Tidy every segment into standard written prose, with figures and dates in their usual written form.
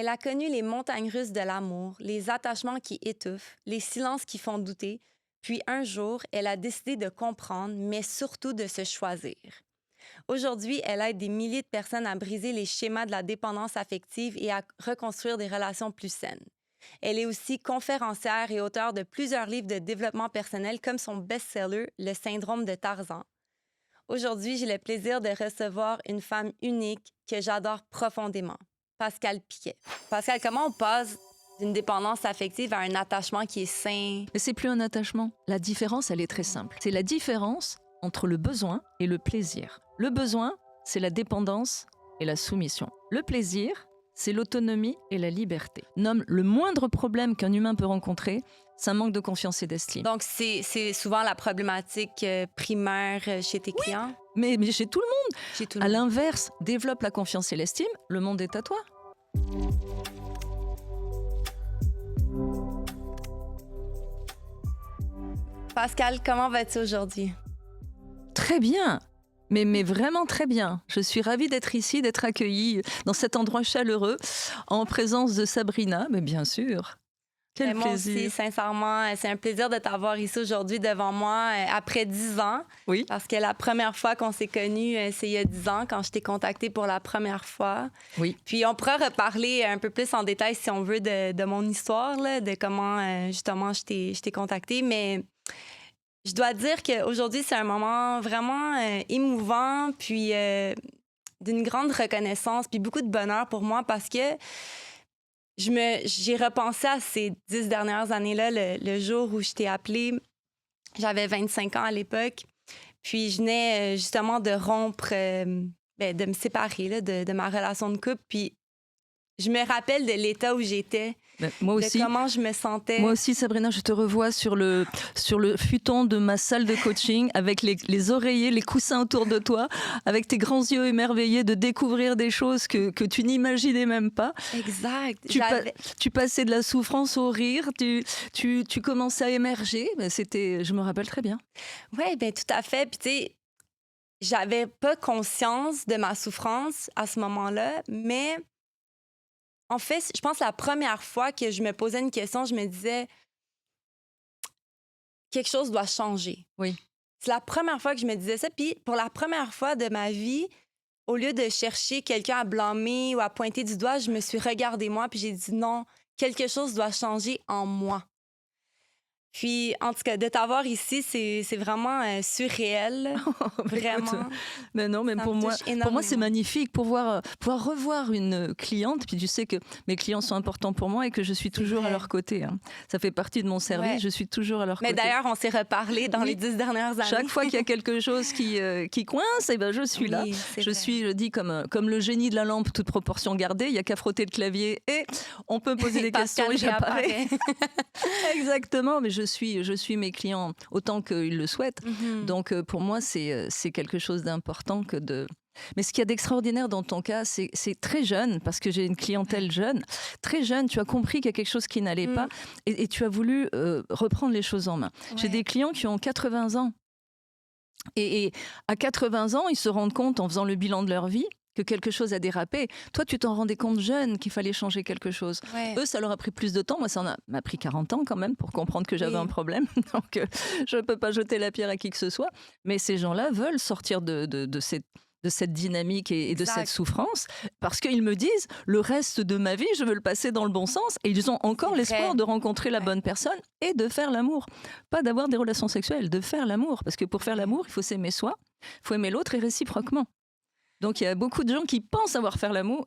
Elle a connu les montagnes russes de l'amour, les attachements qui étouffent, les silences qui font douter. Puis un jour, elle a décidé de comprendre, mais surtout de se choisir. Aujourd'hui, elle aide des milliers de personnes à briser les schémas de la dépendance affective et à reconstruire des relations plus saines. Elle est aussi conférencière et auteure de plusieurs livres de développement personnel comme son best-seller Le syndrome de Tarzan. Aujourd'hui, j'ai le plaisir de recevoir une femme unique que j'adore profondément, Pascale Piquet. Pascale, comment on passe d'une dépendance affective à un attachement qui est sain? Mais c'est plus un attachement. La différence, elle est très simple. C'est la différence entre le besoin et le plaisir. Le besoin, c'est la dépendance et la soumission. Le plaisir, c'est l'autonomie et la liberté. Nomme le moindre problème qu'un humain peut rencontrer, c'est un manque de confiance et d'estime. Donc, c'est souvent la problématique primaire chez tes clients? Mais chez tout le monde. Chez tout le À monde. l'inverse, développe la confiance et l'estime, le monde est à toi. Pascale, comment vas-tu aujourd'hui? Très bien, mais vraiment très bien. Je suis ravie d'être ici, d'être accueillie dans cet endroit chaleureux, en présence de Sabrina, mais bien sûr. Quel Moi aussi, plaisir. sincèrement, c'est un plaisir de t'avoir ici aujourd'hui devant moi après 10 ans. Oui. Parce que la première fois qu'on s'est connus, c'est il y a 10 ans, quand je t'ai contactée pour la première fois. Oui. Puis on pourra reparler un peu plus en détail, si on veut, de mon histoire, là, de comment, justement, je t'ai contactée. Mais je dois dire qu'aujourd'hui, c'est un moment vraiment émouvant, puis d'une grande reconnaissance, puis beaucoup de bonheur pour moi parce que j'ai repensé à ces 10 dernières années-là, le jour où je t'ai appelée. J'avais 25 ans à l'époque. Puis je venais justement de rompre, de me séparer là, de ma relation de couple. Puis je me rappelle de l'état où j'étais, Ben, moi aussi. de comment je me sentais. Moi aussi, Sabrina, je te revois sur le futon de ma salle de coaching avec les oreillers, les coussins autour de toi, avec tes grands yeux émerveillés de découvrir des choses que tu n'imaginais même pas. Exact. Tu passais de la souffrance au rire, tu commençais à émerger. Ben, je me rappelle très bien. Oui, bien tout à fait. Puis tu sais, j'avais pas conscience de ma souffrance à ce moment-là, mais en fait, je pense que la première fois que je me posais une question, je me disais quelque chose doit changer. Oui. C'est la première fois que je me disais ça. Puis pour la première fois de ma vie, au lieu de chercher quelqu'un à blâmer ou à pointer du doigt, je me suis regardée moi puis j'ai dit non, quelque chose doit changer en moi. Puis, en tout cas, de t'avoir ici, c'est vraiment surréel. Vraiment. Mais non, mais Ça pour me moi, touche c'est énormément. magnifique pouvoir revoir une cliente. Puis tu sais que mes clients sont importants pour moi et que je suis toujours à vrai. leur côté. Hein. Ça fait partie de mon service, Ouais. je suis toujours à leur Mais côté. d'ailleurs, on s'est reparlé dans Oui. les 10 dernières années. Chaque fois qu'il y a quelque chose qui coince, eh ben je suis là. Oui, c'est Je vrai. suis, je dis, comme le génie de la lampe, toute proportion gardée. Il n'y a qu'à frotter le clavier et on peut poser des questions Pascal et j'apparais. réapparaît. Exactement, mais je suis mes clients autant qu'ils le souhaitent. Mhm. Donc pour moi, c'est quelque chose d'important que de... Mais ce qu'il y a d'extraordinaire dans ton cas, c'est très jeune, parce que j'ai une clientèle jeune. Très jeune, tu as compris qu'il y a quelque chose qui n'allait Mm. pas et tu as voulu reprendre les choses en main. J'ai Ouais. des clients qui ont 80 ans. Et à 80 ans, ils se rendent compte en faisant le bilan de leur vie que quelque chose a dérapé. Toi, tu t'en rendais compte jeune qu'il fallait changer quelque chose. Ouais. Eux, ça leur a pris plus de temps. Moi, m'a pris 40 ans quand même pour comprendre que j'avais Oui. un problème. Donc, je ne peux pas jeter la pierre à qui que ce soit. Mais ces gens-là veulent sortir de cette dynamique et de Exact. cette souffrance parce qu'ils me disent le reste de ma vie, je veux le passer dans le bon sens. Et ils ont encore C'est l'espoir vrai. de rencontrer la Ouais. bonne personne et de faire l'amour. Pas d'avoir des relations sexuelles, de faire l'amour. Parce que pour faire l'amour, il faut s'aimer soi, il faut aimer l'autre et réciproquement. Donc il y a beaucoup de gens qui pensent avoir fait l'amour,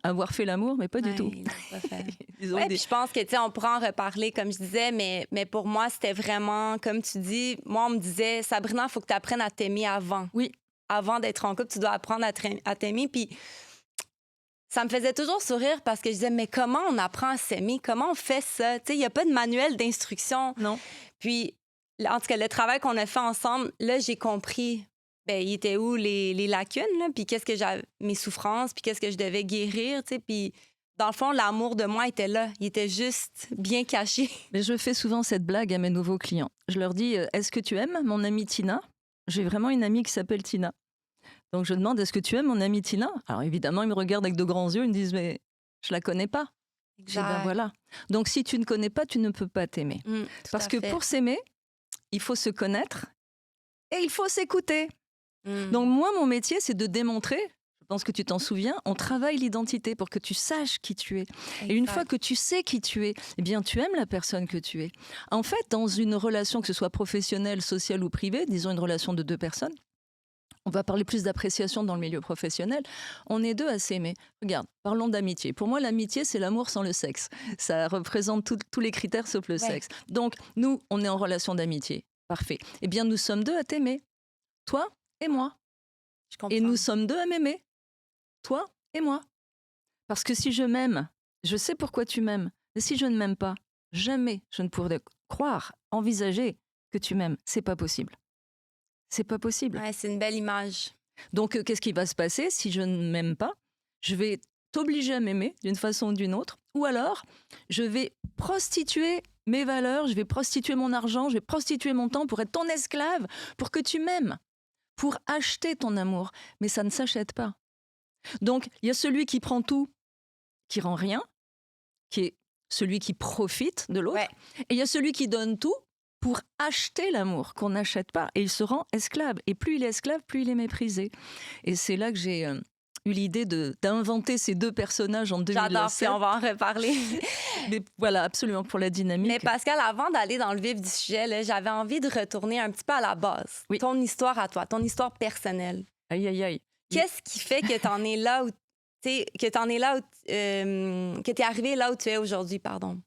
mais pas du Ouais, tout. ils l'ont pas fait. Ils ont Ouais, des- puis je pense que, tu sais, on pourra en reparler, comme je disais, mais pour moi, c'était vraiment, comme tu dis, moi, on me disait, Sabrina, il faut que tu apprennes à t'aimer avant. Oui. Avant d'être en couple, tu dois apprendre à t'aimer. Puis ça me faisait toujours sourire parce que je disais, mais comment on apprend à s'aimer? Comment on fait ça? Tu sais, il n'y a pas de manuel d'instruction. Non. Puis, en tout cas, le travail qu'on a fait ensemble, là, j'ai compris, ben, il était où les lacunes, là, puis qu'est-ce que j'avais, mes souffrances, puis qu'est-ce que je devais guérir, tu sais, puis dans le fond, l'amour de moi était là. Il était juste bien caché. Mais je fais souvent cette blague à mes nouveaux clients. Je leur dis est-ce que tu aimes mon amie Tina? J'ai vraiment une amie qui s'appelle Tina. Donc je demande est-ce que tu aimes mon amie Tina? Alors évidemment, ils me regardent avec de grands yeux, ils me disent mais je la connais pas. Et ben Exact. voilà. Donc si tu ne connais pas, tu ne peux pas t'aimer. Tout Parce à que fait. pour s'aimer, il faut se connaître et il faut s'écouter. Mm. Donc moi, mon métier, c'est de démontrer, je pense que tu t'en souviens, on travaille l'identité pour que tu saches qui tu es. Et une fois Exact. que tu sais qui tu es, eh bien tu aimes la personne que tu es. En fait, dans une relation, que ce soit professionnelle, sociale ou privée, disons une relation de deux personnes, on va parler plus d'appréciation dans le milieu professionnel, on est deux à s'aimer. Regarde, parlons d'amitié. Pour moi, l'amitié, c'est l'amour sans le sexe. Ça représente tous les critères sauf le Ouais. sexe. Donc, nous, on est en relation d'amitié. Parfait. Eh bien, nous sommes deux à t'aimer. Toi et moi. Je comprends. Et nous sommes deux à m'aimer. Toi et moi. Parce que si je m'aime, je sais pourquoi tu m'aimes. Mais si je ne m'aime pas, jamais je ne pourrais croire, envisager que tu m'aimes. C'est pas possible. C'est pas possible. Ouais, c'est une belle image. Donc, qu'est-ce qui va se passer si je ne m'aime pas? Je vais t'obliger à m'aimer d'une façon ou d'une autre. Ou alors, je vais prostituer mes valeurs, je vais prostituer mon argent, je vais prostituer mon temps pour être ton esclave, pour que tu m'aimes, pour acheter ton amour. Mais ça ne s'achète pas. Donc, il y a celui qui prend tout, qui rend rien, qui est celui qui profite de l'autre. Ouais. Et il y a celui qui donne tout pour acheter l'amour qu'on n'achète pas. Et il se rend esclave. Et plus il est esclave, plus il est méprisé. Et c'est là que j'ai eu l'idée d'inventer ces deux personnages en 2007. J'adore, puis on va en reparler. Mais voilà, absolument, pour la dynamique. Mais Pascal, avant d'aller dans le vif du sujet, là, j'avais envie de retourner un petit peu à la base. Oui. Ton histoire à toi, ton histoire personnelle. Aïe, aïe, aïe. Qu'est-ce qui fait que t'en es là où que t'es arrivé là où tu es aujourd'hui, pardon.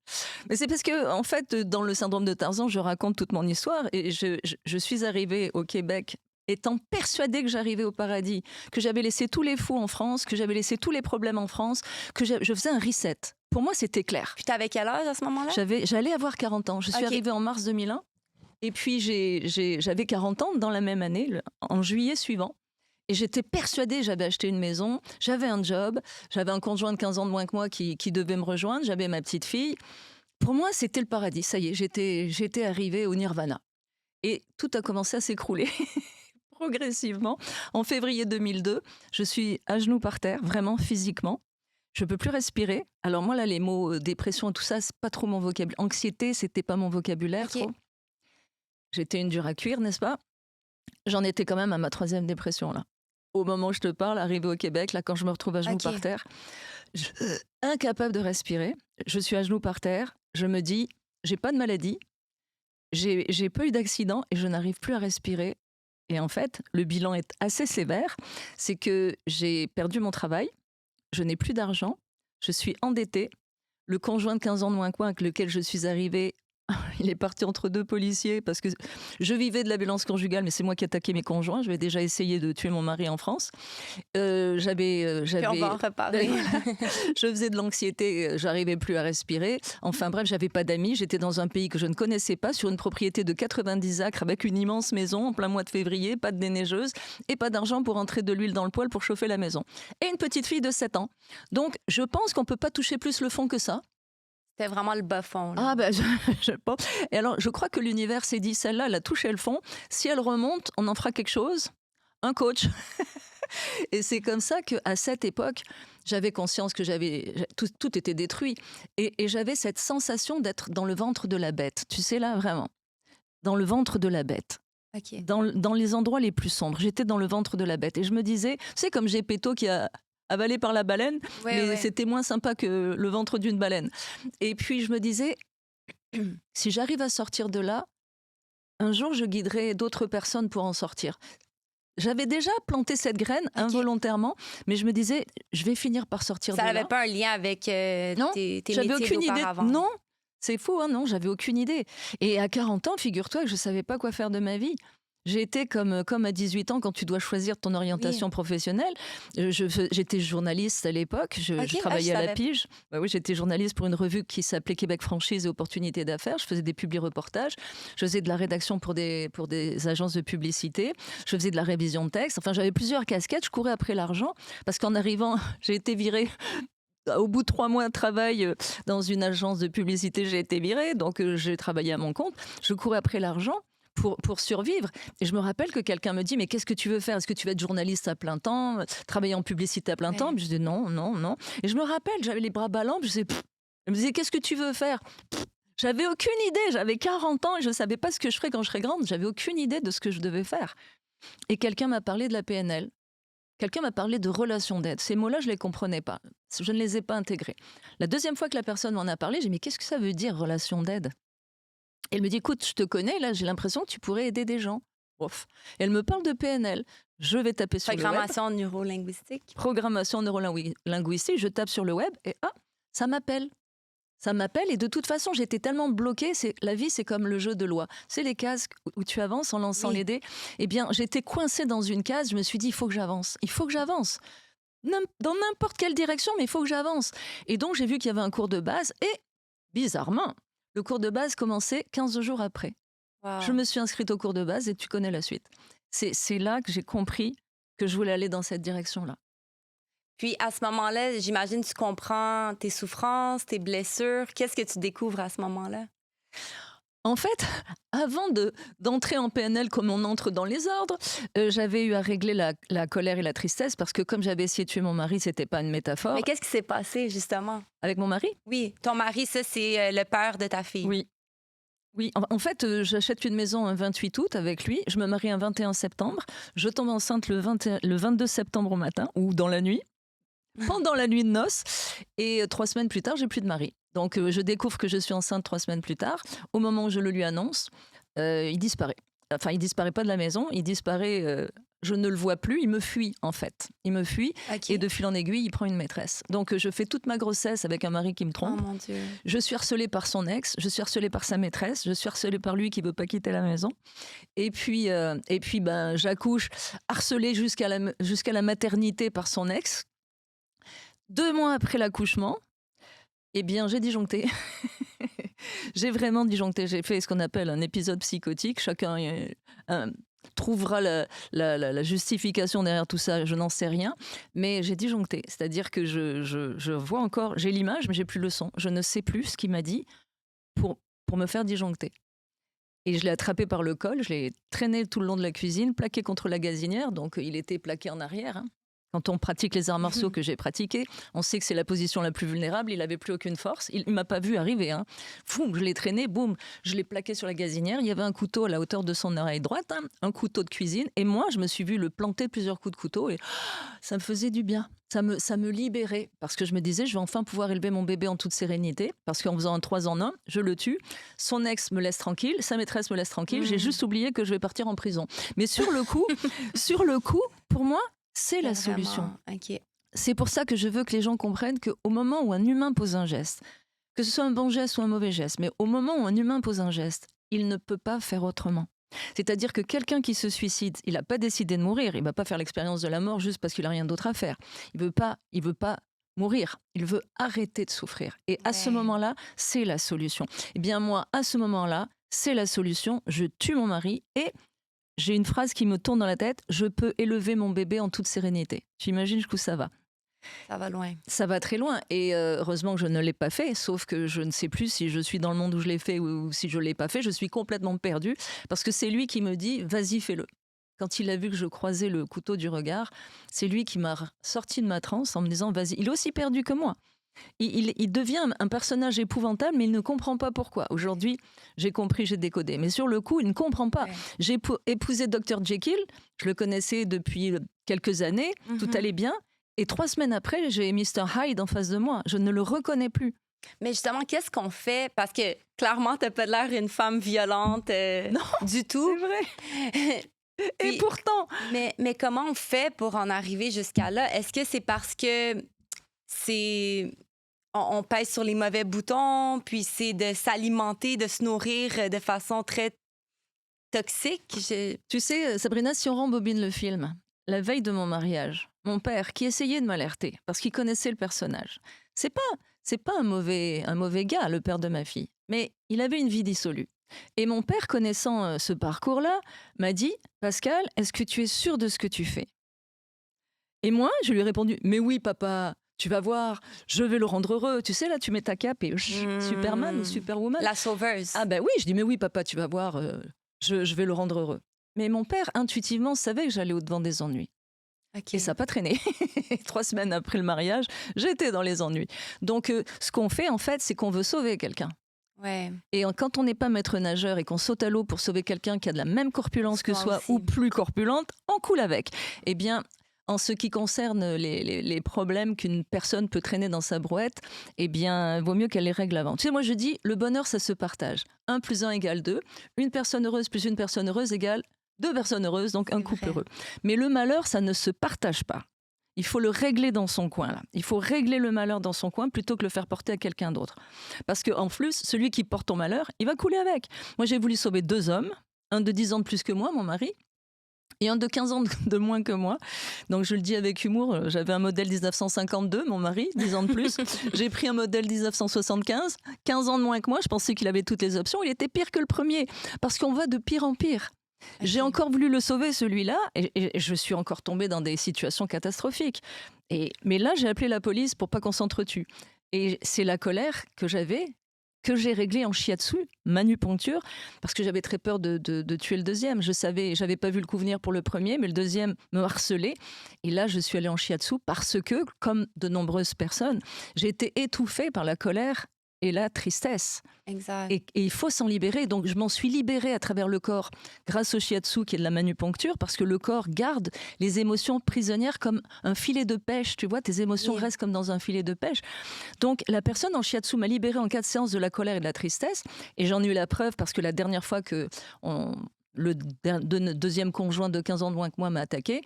Mais c'est parce que, en fait, dans le syndrome de Tarzan, je raconte toute mon histoire et je suis arrivée au Québec étant persuadée que j'arrivais au paradis, que j'avais laissé tous les fous en France, que j'avais laissé tous les problèmes en France, que je faisais un reset. Pour moi, c'était clair. Puis t'avais quel âge à ce moment-là? J'allais avoir 40 ans. Je suis Ok. arrivée en mars 2001 et puis j'avais 40 ans dans la même année, en juillet suivant. Et j'étais persuadée, j'avais acheté une maison, j'avais un job, j'avais un conjoint de 15 ans de moins que moi qui devait me rejoindre, j'avais ma petite fille. Pour moi, c'était le paradis. Ça y est, j'étais arrivée au nirvana. Et tout a commencé à s'écrouler progressivement. En février 2002, je suis à genoux par terre, vraiment physiquement. Je peux plus respirer. Alors moi, là, les mots dépression et tout ça, c'est pas trop mon vocabulaire. Anxiété, c'était pas mon vocabulaire Ok. trop. J'étais une dure à cuire, n'est-ce pas? J'en étais quand même à ma 3e dépression, là. Au moment où je te parle, arrivée au Québec, là, quand je me retrouve à genoux Ok. par terre, incapable de respirer, je suis à genoux par terre, je me dis, j'ai pas de maladie, j'ai pas eu d'accident et je n'arrive plus à respirer. Et en fait, le bilan est assez sévère, c'est que j'ai perdu mon travail, je n'ai plus d'argent, je suis endettée, le conjoint de 15 ans de moins que moi avec lequel je suis arrivée, il est parti entre deux policiers parce que je vivais de la violence conjugale, mais c'est moi qui attaquais mes conjoints. J'avais déjà essayé de tuer mon mari en France. Puis on va en reparler. Je faisais de l'anxiété, j'arrivais plus à respirer. Enfin bref, j'avais pas d'amis. J'étais dans un pays que je ne connaissais pas, sur une propriété de 90 acres avec une immense maison en plein mois de février, pas de déneigeuse et pas d'argent pour entrer de l'huile dans le poêle pour chauffer la maison. Et une petite fille de 7 ans. Donc je pense qu'on peut pas toucher plus le fond que ça. C'était vraiment le bas fond. Là. Ah ben, je pense. Et alors, je crois que l'univers s'est dit, celle-là, elle a touché le fond. Si elle remonte, on en fera quelque chose. Un coach. Et c'est comme ça qu'à cette époque, j'avais conscience que tout était détruit. Et j'avais cette sensation d'être dans le ventre de la bête. Tu sais, là, vraiment. Dans le ventre de la bête. OK. Dans les endroits les plus sombres. J'étais dans le ventre de la bête. Et je me disais, tu sais, comme Gepetto qui a avalé par la baleine, Ouais, mais c'était moins sympa que le ventre d'une baleine. Et puis je me disais, si j'arrive à sortir de là, un jour je guiderai d'autres personnes pour en sortir. J'avais déjà planté cette graine involontairement, mais je me disais, je vais finir par sortir Ça de là. n'avait pas un lien avec Non, tes j'avais métiers aucune idée. d'auparavant. Non, c'est fou, hein, non, j'avais aucune idée. Et à 40 ans, figure-toi que je ne savais pas quoi faire de ma vie. J'ai été comme à 18 ans, quand tu dois choisir ton orientation professionnelle. J'étais journaliste à l'époque, je travaillais à la Pige. Bah oui, j'étais journaliste pour une revue qui s'appelait Québec Franchise et Opportunités d'affaires. Je faisais des publi-reportages, je faisais de la rédaction pour des agences de publicité, je faisais de la révision de texte. Enfin, j'avais plusieurs casquettes, je courais après l'argent, parce qu'en arrivant, j'ai été virée. Au bout de 3 mois de travail dans une agence de publicité, j'ai été virée, donc j'ai travaillé à mon compte. Je courais après l'argent pour survivre. Et je me rappelle que quelqu'un me dit, mais qu'est-ce que tu veux faire? Est-ce que tu veux être journaliste à plein temps, travailler en publicité à plein temps? Puis je dis non. Et je me rappelle, j'avais les bras ballants, puis je disais, Elle me disait, qu'est-ce que tu veux faire? J'avais aucune idée, j'avais 40 ans et je ne savais pas ce que je ferais quand je serais grande. J'avais aucune idée de ce que je devais faire. Et quelqu'un m'a parlé de la PNL. Quelqu'un m'a parlé de relation d'aide. Ces mots-là, je ne les comprenais pas. Je ne les ai pas intégrés. La deuxième fois que la personne m'en a parlé, j'ai dit, mais qu'est-ce que ça veut dire, relation d'aide? Elle me dit, écoute, je te connais, là, j'ai l'impression que tu pourrais aider des gens. Ouf. Elle me parle de PNL. Je vais taper sur le web. Programmation neurolinguistique. Programmation neurolinguistique, je tape sur le web et ça m'appelle. Ça m'appelle et de toute façon, j'étais tellement bloquée. La vie, c'est comme le jeu de loi. C'est les cases où tu avances en lançant les dés. Eh bien, j'étais coincée dans une case. Je me suis dit, il faut que j'avance. Il faut que j'avance. Dans n'importe quelle direction, mais il faut que j'avance. Et donc, j'ai vu qu'il y avait un cours de base et, bizarrement, le cours de base commençait 15 jours après. Wow. Je me suis inscrite au cours de base et tu connais la suite. C'est là que j'ai compris que je voulais aller dans cette direction-là. Puis à ce moment-là, j'imagine tu comprends tes souffrances, tes blessures. Qu'est-ce que tu découvres à ce moment-là? En fait, avant d'entrer en PNL comme on entre dans les ordres, j'avais eu à régler la colère et la tristesse parce que comme j'avais essayé de tuer mon mari, c'était pas une métaphore. Mais qu'est-ce qui s'est passé justement? Avec mon mari? Oui, ton mari, ça c'est le père de ta fille. Oui. Oui, en fait, j'achète une maison un 28 août avec lui, je me marie un 21 septembre, je tombe enceinte le 22 septembre au matin ou dans la nuit, pendant la nuit de noces, et 3 semaines plus tard, j'ai plus de mari. Donc je découvre que je suis enceinte 3 semaines plus tard. Au moment où je le lui annonce, il disparaît. Enfin, il disparaît pas de la maison, il disparaît... je ne le vois plus, il me fuit en fait. Il me fuit et de fil en aiguille, il prend une maîtresse. Donc je fais toute ma grossesse avec un mari qui me trompe. Oh mon Dieu. Je suis harcelée par son ex, je suis harcelée par sa maîtresse, je suis harcelée par lui qui veut pas quitter la maison. Et puis j'accouche harcelée jusqu'à la maternité par son ex. 2 mois après l'accouchement, eh bien j'ai disjoncté. J'ai vraiment disjoncté. J'ai fait ce qu'on appelle un épisode psychotique. Chacun trouvera la justification derrière tout ça, je n'en sais rien, mais j'ai disjoncté. C'est-à-dire que je vois encore, j'ai l'image, mais j'ai plus le son. Je ne sais plus ce qu'il m'a dit pour me faire disjoncter. Et je l'ai attrapé par le col, je l'ai traîné tout le long de la cuisine, plaqué contre la gazinière, donc il était plaqué en arrière. Quand on pratique les arts martiaux que j'ai pratiqués, on sait que c'est la position la plus vulnérable. Il n'avait plus aucune force. Il ne m'a pas vu arriver. Foum, je l'ai traîné, boum, je l'ai plaqué sur la gazinière. Il y avait un couteau à la hauteur de son oreille droite, un couteau de cuisine. Et moi, je me suis vue le planter plusieurs coups de couteau. Et ça me faisait du bien. Ça me libérait. Parce que je me disais, je vais enfin pouvoir élever mon bébé en toute sérénité. Parce qu'en faisant un 3 en 1, je le tue. Son ex me laisse tranquille. Sa maîtresse me laisse tranquille. J'ai juste oublié que je vais partir en prison. Mais sur le coup, pour moi, c'est la solution. Okay. C'est pour ça que je veux que les gens comprennent qu'au moment où un humain pose un geste, que ce soit un bon geste ou un mauvais geste, mais au moment où un humain pose un geste, il ne peut pas faire autrement. C'est-à-dire que quelqu'un qui se suicide, il n'a pas décidé de mourir, il ne va pas faire l'expérience de la mort juste parce qu'il n'a rien d'autre à faire. Il veut pas mourir, il veut arrêter de souffrir. Et à ce moment-là, c'est la solution. Eh bien moi, à ce moment-là, c'est la solution. Je tue mon mari et... j'ai une phrase qui me tourne dans la tête, je peux élever mon bébé en toute sérénité. Tu imagines jusqu'où ça va? Ça va loin. Ça va très loin. Et heureusement que je ne l'ai pas fait, sauf que je ne sais plus si je suis dans le monde où je l'ai fait ou si je ne l'ai pas fait. Je suis complètement perdue parce que c'est lui qui me dit « vas-y, fais-le ». Quand il a vu que je croisais le couteau du regard, c'est lui qui m'a sorti de ma transe en me disant « vas-y ». Il est aussi perdu que moi. Il devient un personnage épouvantable, mais il ne comprend pas pourquoi. Aujourd'hui, j'ai compris, j'ai décodé. Mais sur le coup, il ne comprend pas. J'ai épousé Dr Jekyll, je le connaissais depuis quelques années, tout allait bien. Et 3 semaines après, j'ai Mr Hyde en face de moi. Je ne le reconnais plus. Mais justement, qu'est-ce qu'on fait? Parce que clairement, t'as pas l'air une femme violente non, du tout. C'est vrai. Puis, et pourtant... Mais comment on fait pour en arriver jusqu'à là? Est-ce que c'est parce que on pèse sur les mauvais boutons, puis c'est de s'alimenter, de se nourrir de façon très toxique? Tu sais, Sabrina, si on rembobine le film, la veille de mon mariage, mon père, qui essayait de m'alerter, parce qu'il connaissait le personnage, c'est pas un mauvais gars, le père de ma fille, mais il avait une vie dissolue. Et mon père, connaissant ce parcours-là, m'a dit « Pascal, est-ce que tu es sûr de ce que tu fais ?» Et moi, je lui ai répondu « Mais oui, papa !» Tu vas voir, je vais le rendre heureux. Tu sais, là, tu mets ta cape et Superman ou Superwoman. La sauveuse. Ah ben oui, je dis, mais oui, papa, tu vas voir, je vais le rendre heureux. Mais mon père, intuitivement, savait que j'allais au-devant des ennuis. OK. Et ça n'a pas traîné. 3 semaines après le mariage, j'étais dans les ennuis. Donc, ce qu'on fait, en fait, c'est qu'on veut sauver quelqu'un. Ouais, Et quand on n'est pas maître nageur et qu'on saute à l'eau pour sauver quelqu'un qui a de la même corpulence que moi soi aussi. ou plus corpulente, on coule avec. Eh bien, en ce qui concerne les problèmes qu'une personne peut traîner dans sa brouette, eh bien, vaut mieux qu'elle les règle avant. Tu sais, moi je dis, le bonheur, ça se partage. 1 + 1 = 2. Une personne heureuse plus une personne heureuse égale 2 personnes heureuses, donc un C'est couple vrai. heureux. Mais le malheur, ça ne se partage pas. Il faut le régler dans son coin, là. Il faut régler le malheur dans son coin plutôt que le faire porter à quelqu'un d'autre. Parce qu'en plus, celui qui porte ton malheur, il va couler avec. Moi, j'ai voulu sauver 2 hommes, un de 10 ans de plus que moi, mon mari, et un de 15 ans de moins que moi. Donc, je le dis avec humour, j'avais un modèle 1952, mon mari, 10 ans de plus. J'ai pris un modèle 1975, 15 ans de moins que moi. Je pensais qu'il avait toutes les options. Il était pire que le premier, parce qu'on va de pire en pire. J'ai OK. encore voulu le sauver, celui-là, et je suis encore tombée dans des situations catastrophiques. Mais là, j'ai appelé la police pour pas qu'on s'entretue. Et c'est la colère que j'avais, que j'ai réglée en shiatsu, manupuncture, parce que j'avais très peur de tuer le deuxième. J'avais pas vu le coup venir pour le premier, mais le deuxième me harcelait. Et là, je suis allée en shiatsu parce que, comme de nombreuses personnes, j'ai été étouffée par la colère et la tristesse. Exact. Et il faut s'en libérer. Donc, je m'en suis libérée à travers le corps grâce au shiatsu qui est de la manupuncture parce que le corps garde les émotions prisonnières comme un filet de pêche. Tu vois, tes émotions Oui. restent comme dans un filet de pêche. Donc, la personne en shiatsu m'a libérée en 4 séances de la colère et de la tristesse. Et j'en ai eu la preuve parce que la dernière fois que le deuxième conjoint de 15 ans de moins que moi m'a attaqué,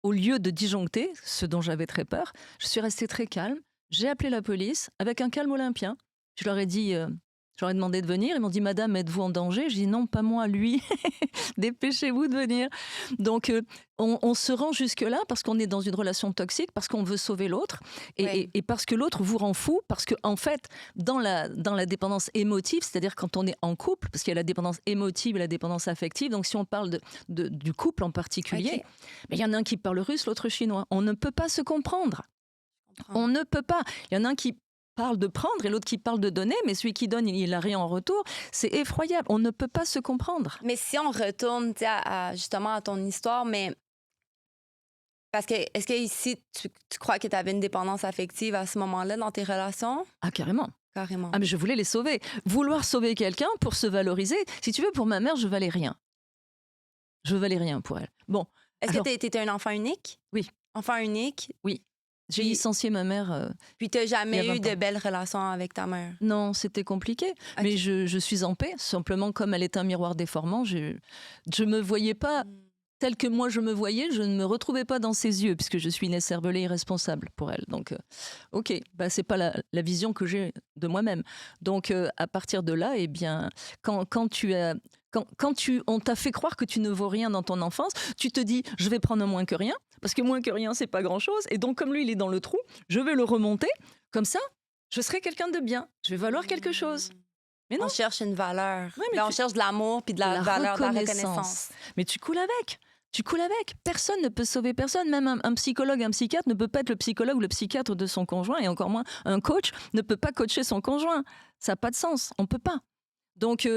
au lieu de disjoncter, ce dont j'avais très peur, je suis restée très calme. J'ai appelé la police avec un calme olympien. Je leur ai dit, je leur ai demandé de venir. Ils m'ont dit, Madame, êtes-vous en danger? Je dis, non, pas moi, lui. Dépêchez-vous de venir. Donc, on se rend jusque-là parce qu'on est dans une relation toxique, parce qu'on veut sauver l'autre Ouais. et parce que l'autre vous rend fou. Parce que, en fait, dans la dépendance émotive, c'est-à-dire quand on est en couple, parce qu'il y a la dépendance émotive et la dépendance affective. Donc, si on parle du couple en particulier, OK. mais il y en a un qui parle russe, l'autre chinois. On ne peut pas se comprendre. Je comprends. On ne peut pas. Il y en a un qui parle de prendre et l'autre qui parle de donner, mais celui qui donne, il n'a rien en retour. C'est effroyable. On ne peut pas se comprendre. Mais si on retourne, tu sais, justement à ton histoire, mais parce que est-ce que ici, tu crois que tu avais une dépendance affective à ce moment-là dans tes relations? Ah, carrément. Carrément. Ah, mais je voulais les sauver. Vouloir sauver quelqu'un pour se valoriser. Si tu veux, pour ma mère, je valais rien. Je valais rien pour elle. Bon, Est-ce alors, que tu étais un enfant unique? Oui. Enfant unique, oui. J'ai Puis- licencié ma mère. puis tu n'as Il y a jamais 20 eu de ans. belles relations avec ta mère? Non, c'était compliqué. OK. Mais je suis en paix. Simplement, comme elle est un miroir déformant, je me voyais pas tel que moi je me voyais, je ne me retrouvais pas dans ses yeux, puisque je suis une cervelée irresponsable pour elle. Donc, ok, bah, c'est pas la vision que j'ai de moi-même. Donc, à partir de là, eh bien, quand on t'a fait croire que tu ne vaux rien dans ton enfance, tu te dis, je vais prendre un moins que rien, parce que moins que rien, c'est pas grand-chose. Et donc, comme lui, il est dans le trou, je vais le remonter. Comme ça, je serai quelqu'un de bien. Je vais valoir quelque chose. Mais non, On cherche une valeur. Ouais, mais Là, on tu- cherche de l'amour puis de la valeur, de la reconnaissance. Mais tu coules avec. Tu coules avec. Personne ne peut sauver personne. Même un psychologue, un psychiatre ne peut pas être le psychologue ou le psychiatre de son conjoint. Et encore moins, un coach ne peut pas coacher son conjoint. Ça n'a pas de sens. On ne peut pas. Donc,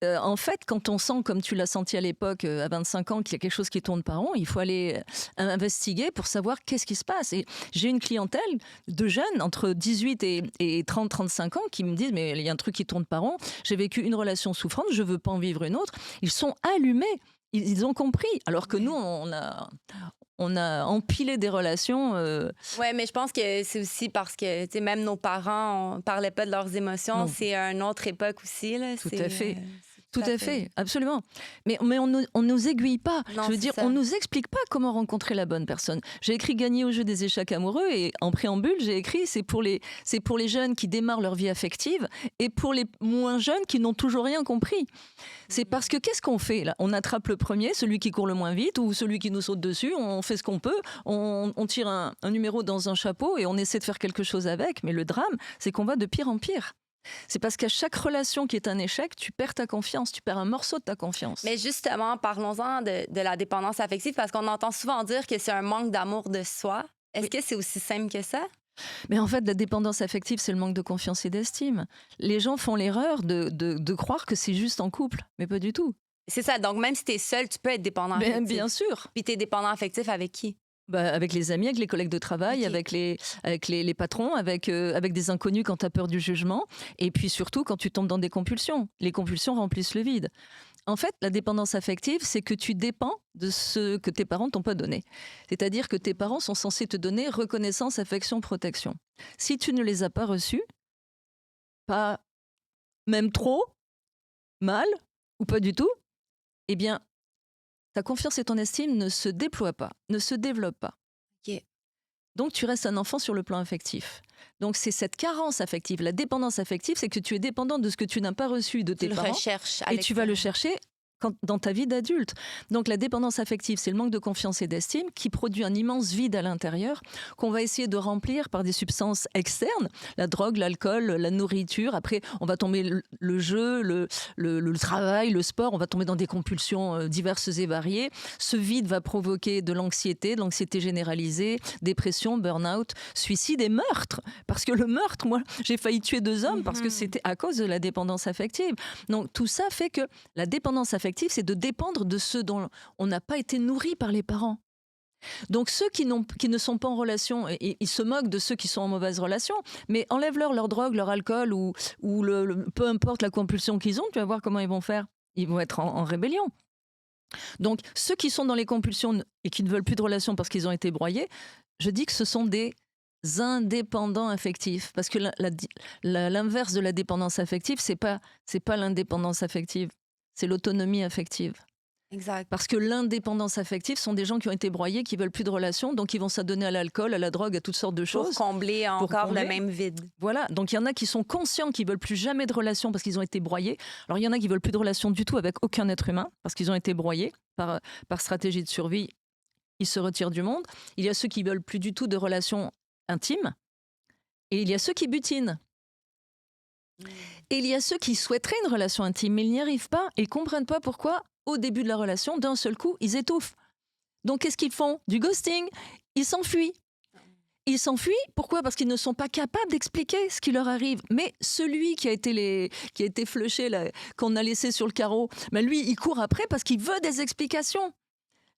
en fait, quand on sent, comme tu l'as senti à l'époque, à 25 ans, qu'il y a quelque chose qui tourne pas rond, il faut aller investiguer pour savoir qu'est-ce qui se passe. Et j'ai une clientèle de jeunes entre 18 et 30-35 ans qui me disent, mais il y a un truc qui tourne pas rond, j'ai vécu une relation souffrante, je veux pas en vivre une autre. Ils sont allumés, ils ont compris. Alors que nous, on a empilé des relations. Oui, mais je pense que c'est aussi parce que tu sais, même nos parents ne parlaient pas de leurs émotions. Non. C'est une autre époque aussi. Là. Tout C'est, à fait. c'est Tout à fait, absolument. Mais on nous aiguille pas. Non, Je veux c'est dire, ça. on nous explique pas comment rencontrer la bonne personne. J'ai écrit Gagner au jeu des échecs amoureux et en préambule, j'ai écrit c'est pour les jeunes qui démarrent leur vie affective et pour les moins jeunes qui n'ont toujours rien compris. C'est parce que qu'est-ce qu'on fait là? On attrape le premier, celui qui court le moins vite ou celui qui nous saute dessus, on fait ce qu'on peut, on tire un numéro dans un chapeau et on essaie de faire quelque chose avec. Mais le drame, c'est qu'on va de pire en pire. C'est parce qu'à chaque relation qui est un échec, tu perds ta confiance, tu perds un morceau de ta confiance. Mais justement, parlons-en de la dépendance affective parce qu'on entend souvent dire que c'est un manque d'amour de soi. Est-ce que c'est aussi simple que ça? Mais en fait, la dépendance affective, c'est le manque de confiance et d'estime. Les gens font l'erreur de croire que c'est juste en couple, mais pas du tout. C'est ça. Donc, même si tu es seul, tu peux être dépendant affectif. Bien sûr. Puis tu es dépendant affectif avec qui? Avec les amis, avec les collègues de travail, OK. avec les patrons, avec des inconnus quand tu as peur du jugement, et puis surtout quand tu tombes dans des compulsions. Les compulsions remplissent le vide. En fait, la dépendance affective, c'est que tu dépends de ce que tes parents t'ont pas donné. C'est-à-dire que tes parents sont censés te donner reconnaissance, affection, protection. Si tu ne les as pas reçus, pas même trop, mal ou pas du tout, eh bien, ta confiance et ton estime ne se déploient pas, ne se développent pas. OK. Donc, tu restes un enfant sur le plan affectif. Donc, c'est cette carence affective. La dépendance affective, c'est que tu es dépendant de ce que tu n'as pas reçu de tes Tu le parents recherches à et tu vas le l'extérieur. chercher dans ta vie d'adulte. Donc, la dépendance affective, c'est le manque de confiance et d'estime qui produit un immense vide à l'intérieur qu'on va essayer de remplir par des substances externes, la drogue, l'alcool, la nourriture. Après, on va tomber le jeu, le travail, le sport, on va tomber dans des compulsions diverses et variées. Ce vide va provoquer de l'anxiété généralisée, dépression, burn-out, suicide et meurtre. Parce que le meurtre, moi, j'ai failli tuer 2 hommes parce que c'était à cause de la dépendance affective. Donc tout ça fait que la dépendance affective, c'est de dépendre de ceux dont on n'a pas été nourri par les parents. Donc ceux qui ne sont pas en relation, et ils se moquent de ceux qui sont en mauvaise relation, mais enlève-leur leur drogue, leur alcool ou peu importe la compulsion qu'ils ont, tu vas voir comment ils vont faire. Ils vont être en rébellion. Donc ceux qui sont dans les compulsions et qui ne veulent plus de relation parce qu'ils ont été broyés, je dis que ce sont des indépendants affectifs. Parce que l'inverse de la dépendance affective, c'est pas l'indépendance affective, c'est l'autonomie affective. Exact. Parce que l'indépendance affective sont des gens qui ont été broyés, qui veulent plus de relation, donc ils vont s'adonner à l'alcool, à la drogue, à toutes sortes de Pour choses. combler Pour encore combler. le même vide. Voilà, donc il y en a qui sont conscients qu'ils veulent plus jamais de relation parce qu'ils ont été broyés. Alors il y en a qui veulent plus de relation du tout avec aucun être humain parce qu'ils ont été broyés par stratégie de survie. Ils se retirent du monde. Il y a ceux qui veulent plus du tout de relations intimes et il y a ceux qui butinent. Et il y a ceux qui souhaiteraient une relation intime, mais ils n'y arrivent pas et comprennent pas pourquoi, au début de la relation, d'un seul coup, ils étouffent. Donc, qu'est-ce qu'ils font? Du ghosting. Ils s'enfuient. Ils s'enfuient. Pourquoi? Parce qu'ils ne sont pas capables d'expliquer ce qui leur arrive. Mais celui qui a été flushé, là, qu'on a laissé sur le carreau, ben lui, il court après parce qu'il veut des explications.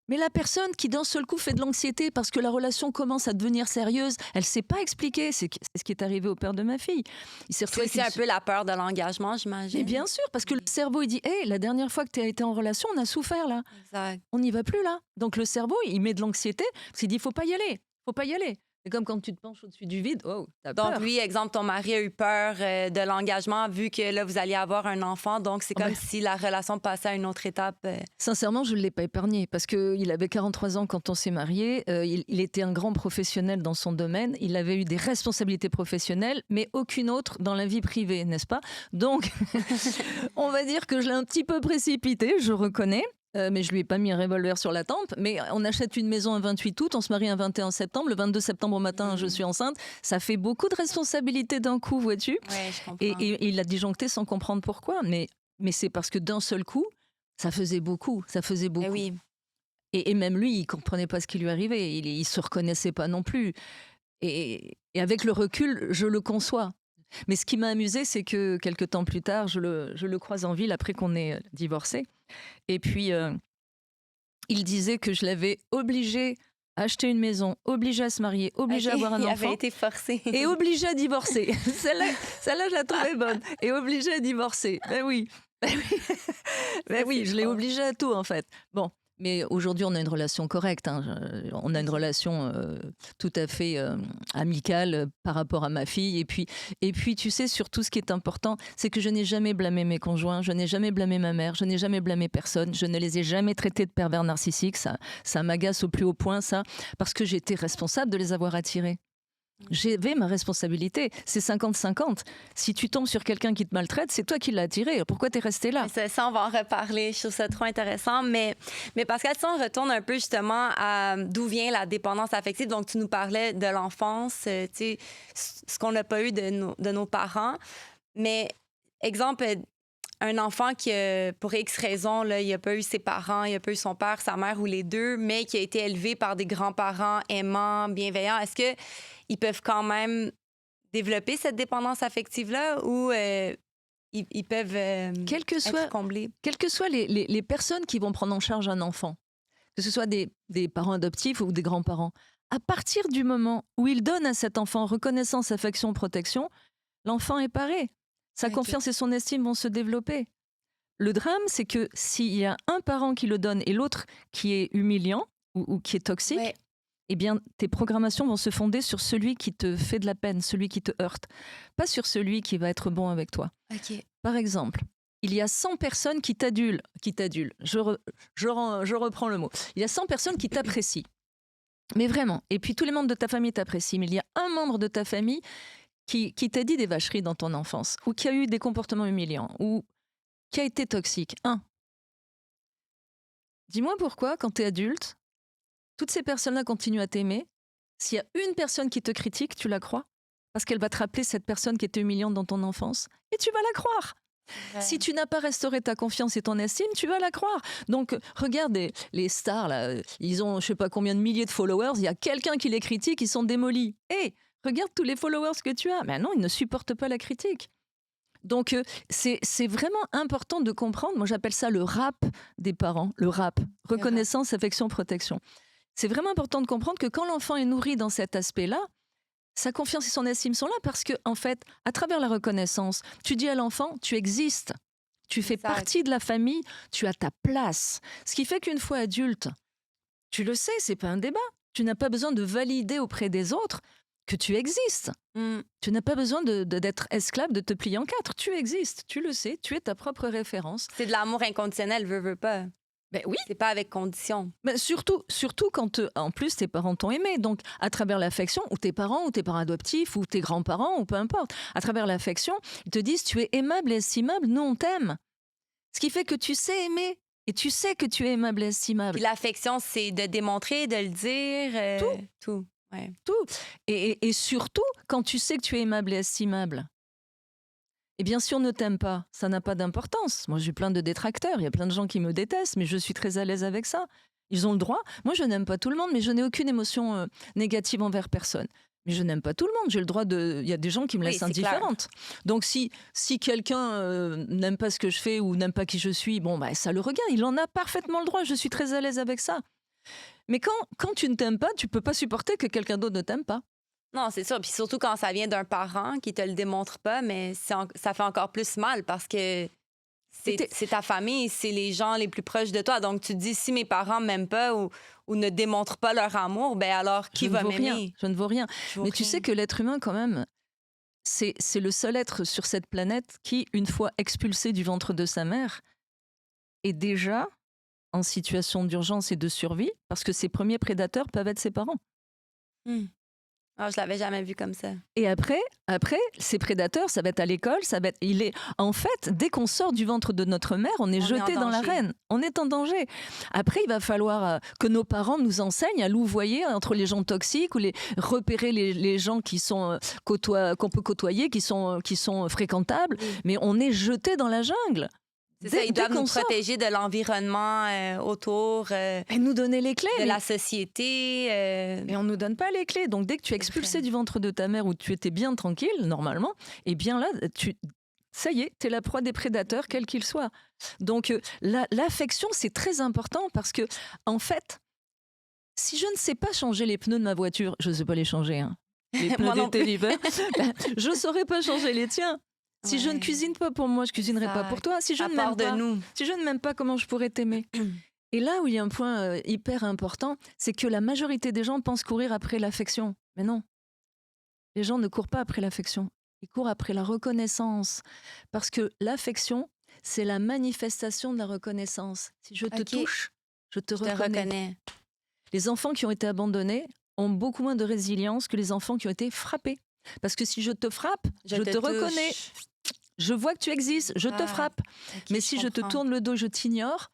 Mais la personne qui d'un seul coup fait de l'anxiété parce que la relation commence à devenir sérieuse, elle ne sait pas expliquer. C'est ce qui est arrivé au père de ma fille. Il s'est retrouvé C'est aussi un peu la peur de l'engagement, Mais j'imagine. bien sûr, parce que le cerveau, il dit hey, la dernière fois que tu as été en relation, on a souffert là. Exact. On n'y va plus là. Donc le cerveau, il met de l'anxiété parce qu'il dit faut pas y aller. Faut pas y aller. C'est comme quand tu te penches au-dessus du vide. Oh, t'as Donc, peur. lui, exemple, ton mari a eu peur de l'engagement vu que là, vous alliez avoir un enfant. Donc, c'est comme si la relation passait à une autre étape. Sincèrement, je ne l'ai pas épargné parce qu'il avait 43 ans quand on s'est mariés. Il était un grand professionnel dans son domaine. Il avait eu des responsabilités professionnelles, mais aucune autre dans la vie privée, n'est-ce pas? Donc, on va dire que je l'ai un petit peu précipité, je reconnais. Mais je lui ai pas mis un revolver sur la tempe. Mais on achète une maison un 28 août, on se marie un 21 septembre. Le 22 septembre au matin, je suis enceinte. Ça fait beaucoup de responsabilités d'un coup, vois-tu? Oui, je comprends. Et il a disjoncté sans comprendre pourquoi. Mais c'est parce que d'un seul coup, ça faisait beaucoup. Ça faisait beaucoup. Eh oui. Et même lui, il comprenait pas ce qui lui arrivait. Il se reconnaissait pas non plus. Et avec le recul, je le conçois. Mais ce qui m'a amusé, c'est que quelques temps plus tard, je le croise en ville après qu'on ait divorcé. Et puis, il disait que je l'avais obligé à acheter une maison, obligé à se marier, obligé à avoir un Il enfant avait été forcé. et obligé à divorcer. Celle-là, je la trouvais bonne. Et obligé à divorcer. Ben oui. Ben oui, je l'ai obligé à tout en fait. Bon. Mais aujourd'hui, on a une relation correcte. Hein. On a une relation tout à fait amicale par rapport à ma fille. Et puis, tu sais, surtout, ce qui est important, c'est que je n'ai jamais blâmé mes conjoints, je n'ai jamais blâmé ma mère, je n'ai jamais blâmé personne, je ne les ai jamais traités de pervers narcissiques. Ça m'agace au plus haut point, ça, parce que j'étais responsable de les avoir attirés. J'avais ma responsabilité, c'est 50-50. Si tu tombes sur quelqu'un qui te maltraite, c'est toi qui l'as attiré. Pourquoi t'es resté là? Ça, on va en reparler. Je trouve ça trop intéressant. Mais Pascal, si on retourne un peu justement à d'où vient la dépendance affective, donc tu nous parlais de l'enfance, tu sais, ce qu'on n'a pas eu de nos parents. Mais exemple, un enfant qui, pour X raisons, là, il n'a pas eu ses parents, il n'a pas eu son père, sa mère ou les deux, mais qui a été élevé par des grands-parents aimants, bienveillants, est-ce qu'ils peuvent quand même développer cette dépendance affective-là ou ils peuvent Quelles que être soient comblés? les personnes qui vont prendre en charge un enfant, que ce soit des parents adoptifs ou des grands-parents, à partir du moment où ils donnent à cet enfant reconnaissance, affection, protection, l'enfant est paré. Sa OK. confiance et son estime vont se développer. Le drame, c'est que s'il y a un parent qui le donne et l'autre qui est humiliant ou qui est toxique, Ouais. eh bien, tes programmations vont se fonder sur celui qui te fait de la peine, celui qui te heurte, pas sur celui qui va être bon avec toi. OK. Par exemple, il y a 100 personnes qui t'adulent. Je reprends le mot. Il y a 100 personnes qui t'apprécient. Mais vraiment. Et puis tous les membres de ta famille t'apprécient. Mais il y a un membre de ta famille qui t'a dit des vacheries dans ton enfance, ou qui a eu des comportements humiliants, ou qui a été toxique. Un. Dis-moi pourquoi, quand tu es adulte, toutes ces personnes-là continuent à t'aimer. S'il y a une personne qui te critique, tu la crois parce qu'elle va te rappeler cette personne qui était humiliante dans ton enfance. Et tu vas la croire. Ouais. Si tu n'as pas restauré ta confiance et ton estime, tu vas la croire. Donc, regarde les stars, là, ils ont je sais pas combien de milliers de followers, il y a quelqu'un qui les critique, ils sont démolis. Hé, regarde tous les followers que tu as. Mais non, ils ne supportent pas la critique. Donc, c'est vraiment important de comprendre. Moi, j'appelle ça le rap des parents. Le rap. Reconnaissance, affection, protection. C'est vraiment important de comprendre que quand l'enfant est nourri dans cet aspect-là, sa confiance et son estime sont là parce que, en fait, à travers la reconnaissance, tu dis à l'enfant, tu existes, tu fais Exact. partie de la famille, tu as ta place. Ce qui fait qu'une fois adulte, tu le sais, c'est pas un débat. Tu n'as pas besoin de valider auprès des autres que tu existes. Mmh. Tu n'as pas besoin d'être esclave, de te plier en quatre. Tu existes, tu le sais, tu es ta propre référence. C'est de l'amour inconditionnel, veux pas. Ben oui, C'est pas avec condition. mais surtout quand en plus tes parents t'ont aimé, donc à travers l'affection, ou tes parents adoptifs, ou tes grands-parents, ou peu importe, à travers l'affection, ils te disent tu es aimable et estimable, nous on t'aime. Ce qui fait que tu sais aimer, et tu sais que tu es aimable et estimable. Puis l'affection, c'est de démontrer, de le dire. Tout. Ouais. Tout. Et surtout, quand tu sais que tu es aimable et estimable, eh bien, si on ne t'aime pas, ça n'a pas d'importance. Moi, j'ai plein de détracteurs, il y a plein de gens qui me détestent, mais je suis très à l'aise avec ça. Ils ont le droit. Moi, je n'aime pas tout le monde, mais je n'ai aucune émotion négative envers personne. Mais je n'aime pas tout le monde. J'ai le droit de. Il y a des gens qui me Oui, laissent c'est clair. indifférente. Donc, si quelqu'un n'aime pas ce que je fais ou n'aime pas qui je suis, bon, bah, ça le regarde. Il en a parfaitement le droit. Je suis très à l'aise avec ça. Mais quand tu ne t'aimes pas, tu peux pas supporter que quelqu'un d'autre ne t'aime pas. Non, c'est ça. Puis surtout quand ça vient d'un parent qui te le démontre pas, mais ça fait encore plus mal parce que c'est ta famille, c'est les gens les plus proches de toi. Donc tu te dis, si mes parents m'aiment pas ou ne démontrent pas leur amour, ben alors qui Je ne va vaux rien. m'aimer? Je ne vaux rien. Je vaux Mais tu rien. sais que l'être humain, quand même, c'est le seul être sur cette planète qui, une fois expulsé du ventre de sa mère, est déjà en situation d'urgence et de survie parce que ses premiers prédateurs peuvent être ses parents. Hmm. Ah, je l'avais jamais vu comme ça. Et après, ces prédateurs, ça va être à l'école, en fait, dès qu'on sort du ventre de notre mère, on est On est jeté en dans danger. l'arène. On est en danger. Après, il va falloir que nos parents nous enseignent à louvoyer entre les gens toxiques ou repérer les gens qui sont qu'on peut côtoyer, qui sont fréquentables. Oui. Mais on est jeté dans la jungle. C'est ça, ils Dès doivent nous qu'on sort, protéger de l'environnement autour, et nous donner les clés. de mais- la société. Mais on ne nous donne pas les clés. Donc, dès que tu es expulsé vrai. du ventre de ta mère où tu étais bien tranquille, normalement, eh bien là, ça y est, tu es la proie des prédateurs, quels qu'ils soient. Donc, l'affection, c'est très important parce que, en fait, si je ne sais pas changer les pneus de ma voiture, je ne sais pas les changer, hein. Les pneus Moi non d'été, plus. l'hiver, ben, je ne saurais pas changer les tiens. Si je ne Ouais. cuisine pas pour moi, je cuisinerai pas pour toi. Si je À ne part m'aime de pas, nous. si je ne m'aime pas, comment je pourrais t'aimer? Et là où il y a un point hyper important, c'est que la majorité des gens pensent courir après l'affection. Mais non, les gens ne courent pas après l'affection. Ils courent après la reconnaissance. Parce que l'affection, c'est la manifestation de la reconnaissance. Si je te Ok. touche, je te Je te reconnais. reconnais. Les enfants qui ont été abandonnés ont beaucoup moins de résilience que les enfants qui ont été frappés. Parce que si je te frappe, je te touche. reconnais. Je vois que tu existes, je te Ah, frappe. ok, Mais si je te comprends. tourne le dos, je t'ignore,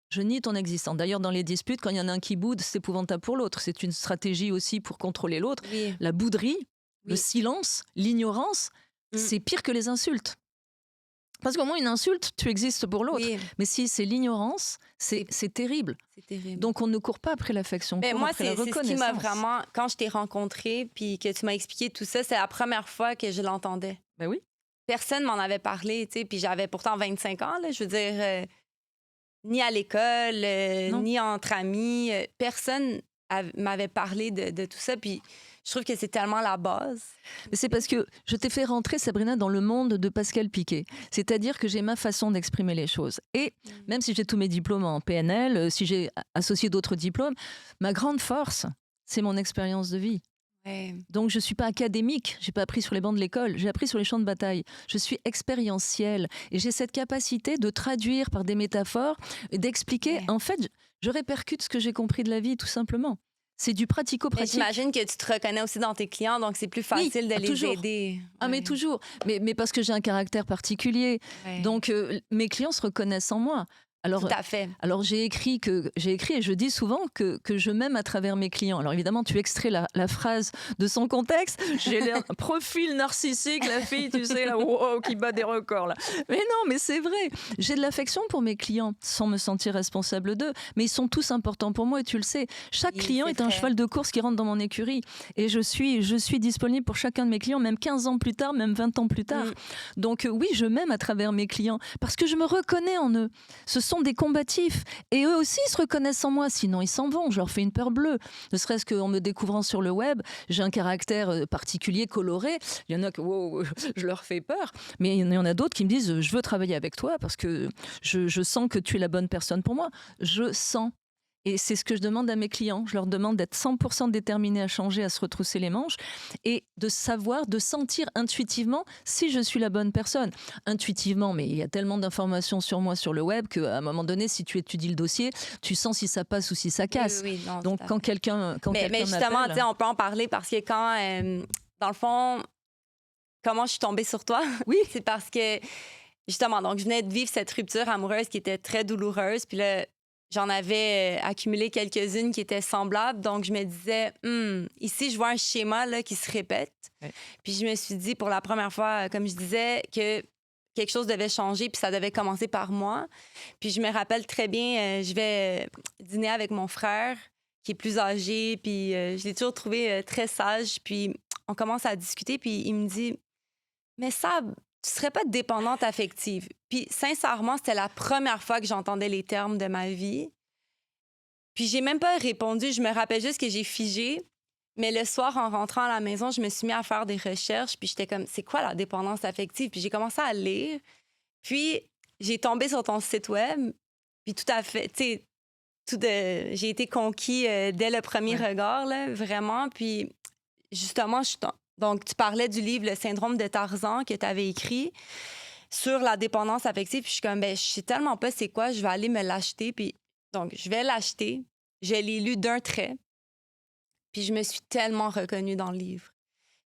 je nie ton existence. D'ailleurs, dans les disputes, quand il y en a un qui boude, c'est épouvantable pour l'autre. C'est une stratégie aussi pour contrôler l'autre. Oui. La bouderie, le Oui. silence, l'ignorance, Mm. c'est pire que les insultes. Parce qu'au moins, une insulte, tu existes pour l'autre. Oui, Mais si c'est l'ignorance, c'est terrible. c'est terrible. Donc, on ne court pas après l'affection, on Ben, court moi, après la c'est ce qui reconnaissance. m'a vraiment... Quand je t'ai rencontré puis que tu m'as expliqué tout ça, c'est la première fois que je l'entendais. Ben oui. Personne m'en avait parlé, tu sais, puis j'avais pourtant 25 ans, là, je veux dire... ni à l'école, Non. ni entre amis. Personne m'avait parlé de tout ça. Puis je trouve que c'est tellement la base. Mais c'est parce que je t'ai fait rentrer, Sabrina, dans le monde de Pascal Piquet. C'est-à-dire que j'ai ma façon d'exprimer les choses. Et même si j'ai tous mes diplômes en PNL, si j'ai associé d'autres diplômes, ma grande force, c'est mon expérience de vie. Ouais. Donc je ne suis pas académique, je n'ai pas appris sur les bancs de l'école, j'ai appris sur les champs de bataille. Je suis expérientielle et j'ai cette capacité de traduire par des métaphores et d'expliquer. Ouais. En fait, je répercute ce que j'ai compris de la vie, tout simplement. C'est du Mais pratico-pratique. j'imagine que tu te reconnais aussi dans tes clients, donc c'est plus facile de les toujours. aider. Ah, mais Ouais. toujours. Mais parce que j'ai un caractère particulier. Ouais. Donc, mes clients se reconnaissent en moi. Tout à fait. Alors j'ai écrit et je dis souvent que je m'aime à travers mes clients. Alors évidemment, tu extrais la phrase de son contexte. J'ai l'air un profil narcissique, la fille, tu sais, là, wow, qui bat des records. Là. Mais non, mais c'est vrai. J'ai de l'affection pour mes clients sans me sentir responsable d'eux. Mais ils sont tous importants pour moi et tu le sais. Chaque Oui, client c'est est un vrai. cheval de course qui rentre dans mon écurie. Et je suis disponible pour chacun de mes clients, même 15 ans plus tard, même 20 ans plus tard. Donc oui, je m'aime à travers mes clients parce que je me reconnais en eux. Ce sont des combatifs. Et eux aussi se reconnaissent en moi, sinon ils s'en vont. Je leur fais une peur bleue. Ne serait-ce qu'en me découvrant sur le web, j'ai un caractère particulier, coloré. Il y en a que wow, je leur fais peur. Mais il y en a d'autres qui me disent je veux travailler avec toi parce que je sens que tu es la bonne personne pour moi. Je sens. Et c'est ce que je demande à mes clients. Je leur demande d'être 100% déterminés à changer, à se retrousser les manches et de savoir, de sentir intuitivement si je suis la bonne personne. Intuitivement, mais il y a tellement d'informations sur moi sur le web qu'à un moment donné, si tu étudies le dossier, tu sens si ça passe ou si ça casse. Oui, non, Donc, tout à quand fait. quelqu'un Mais justement, tu sais, on peut en parler parce que quand, dans le fond, comment je suis tombée sur toi, Oui. c'est parce que, justement, donc je venais de vivre cette rupture amoureuse qui était très douloureuse. Puis là, j'en avais accumulé quelques-unes qui étaient semblables. Donc, je me disais, ici, je vois un schéma là, qui se répète. Ouais. Puis je me suis dit, pour la première fois, comme je disais, que quelque chose devait changer, puis ça devait commencer par moi. Puis je me rappelle très bien, je vais dîner avec mon frère, qui est plus âgé, puis je l'ai toujours trouvé très sage. Puis on commence à discuter, puis il me dit, mais Sab, tu serais pas dépendante affective. Puis sincèrement, c'était la première fois que j'entendais les termes de ma vie. Puis j'ai même pas répondu, je me rappelle juste que j'ai figé. Mais le soir, en rentrant à la maison, je me suis mis à faire des recherches, puis j'étais comme, c'est quoi la dépendance affective? Puis j'ai commencé à lire. Puis j'ai tombé sur ton site web, puis tout à fait, tu sais, j'ai été conquis dès le premier regard, là, vraiment. Puis justement, donc tu parlais du livre Le syndrome de Tarzan que tu avais écrit sur la dépendance affective. Puis je suis comme, ben, je sais tellement pas c'est quoi, je vais aller me l'acheter. Puis donc, je vais l'acheter. Je l'ai lu d'un trait. Puis je me suis tellement reconnue dans le livre.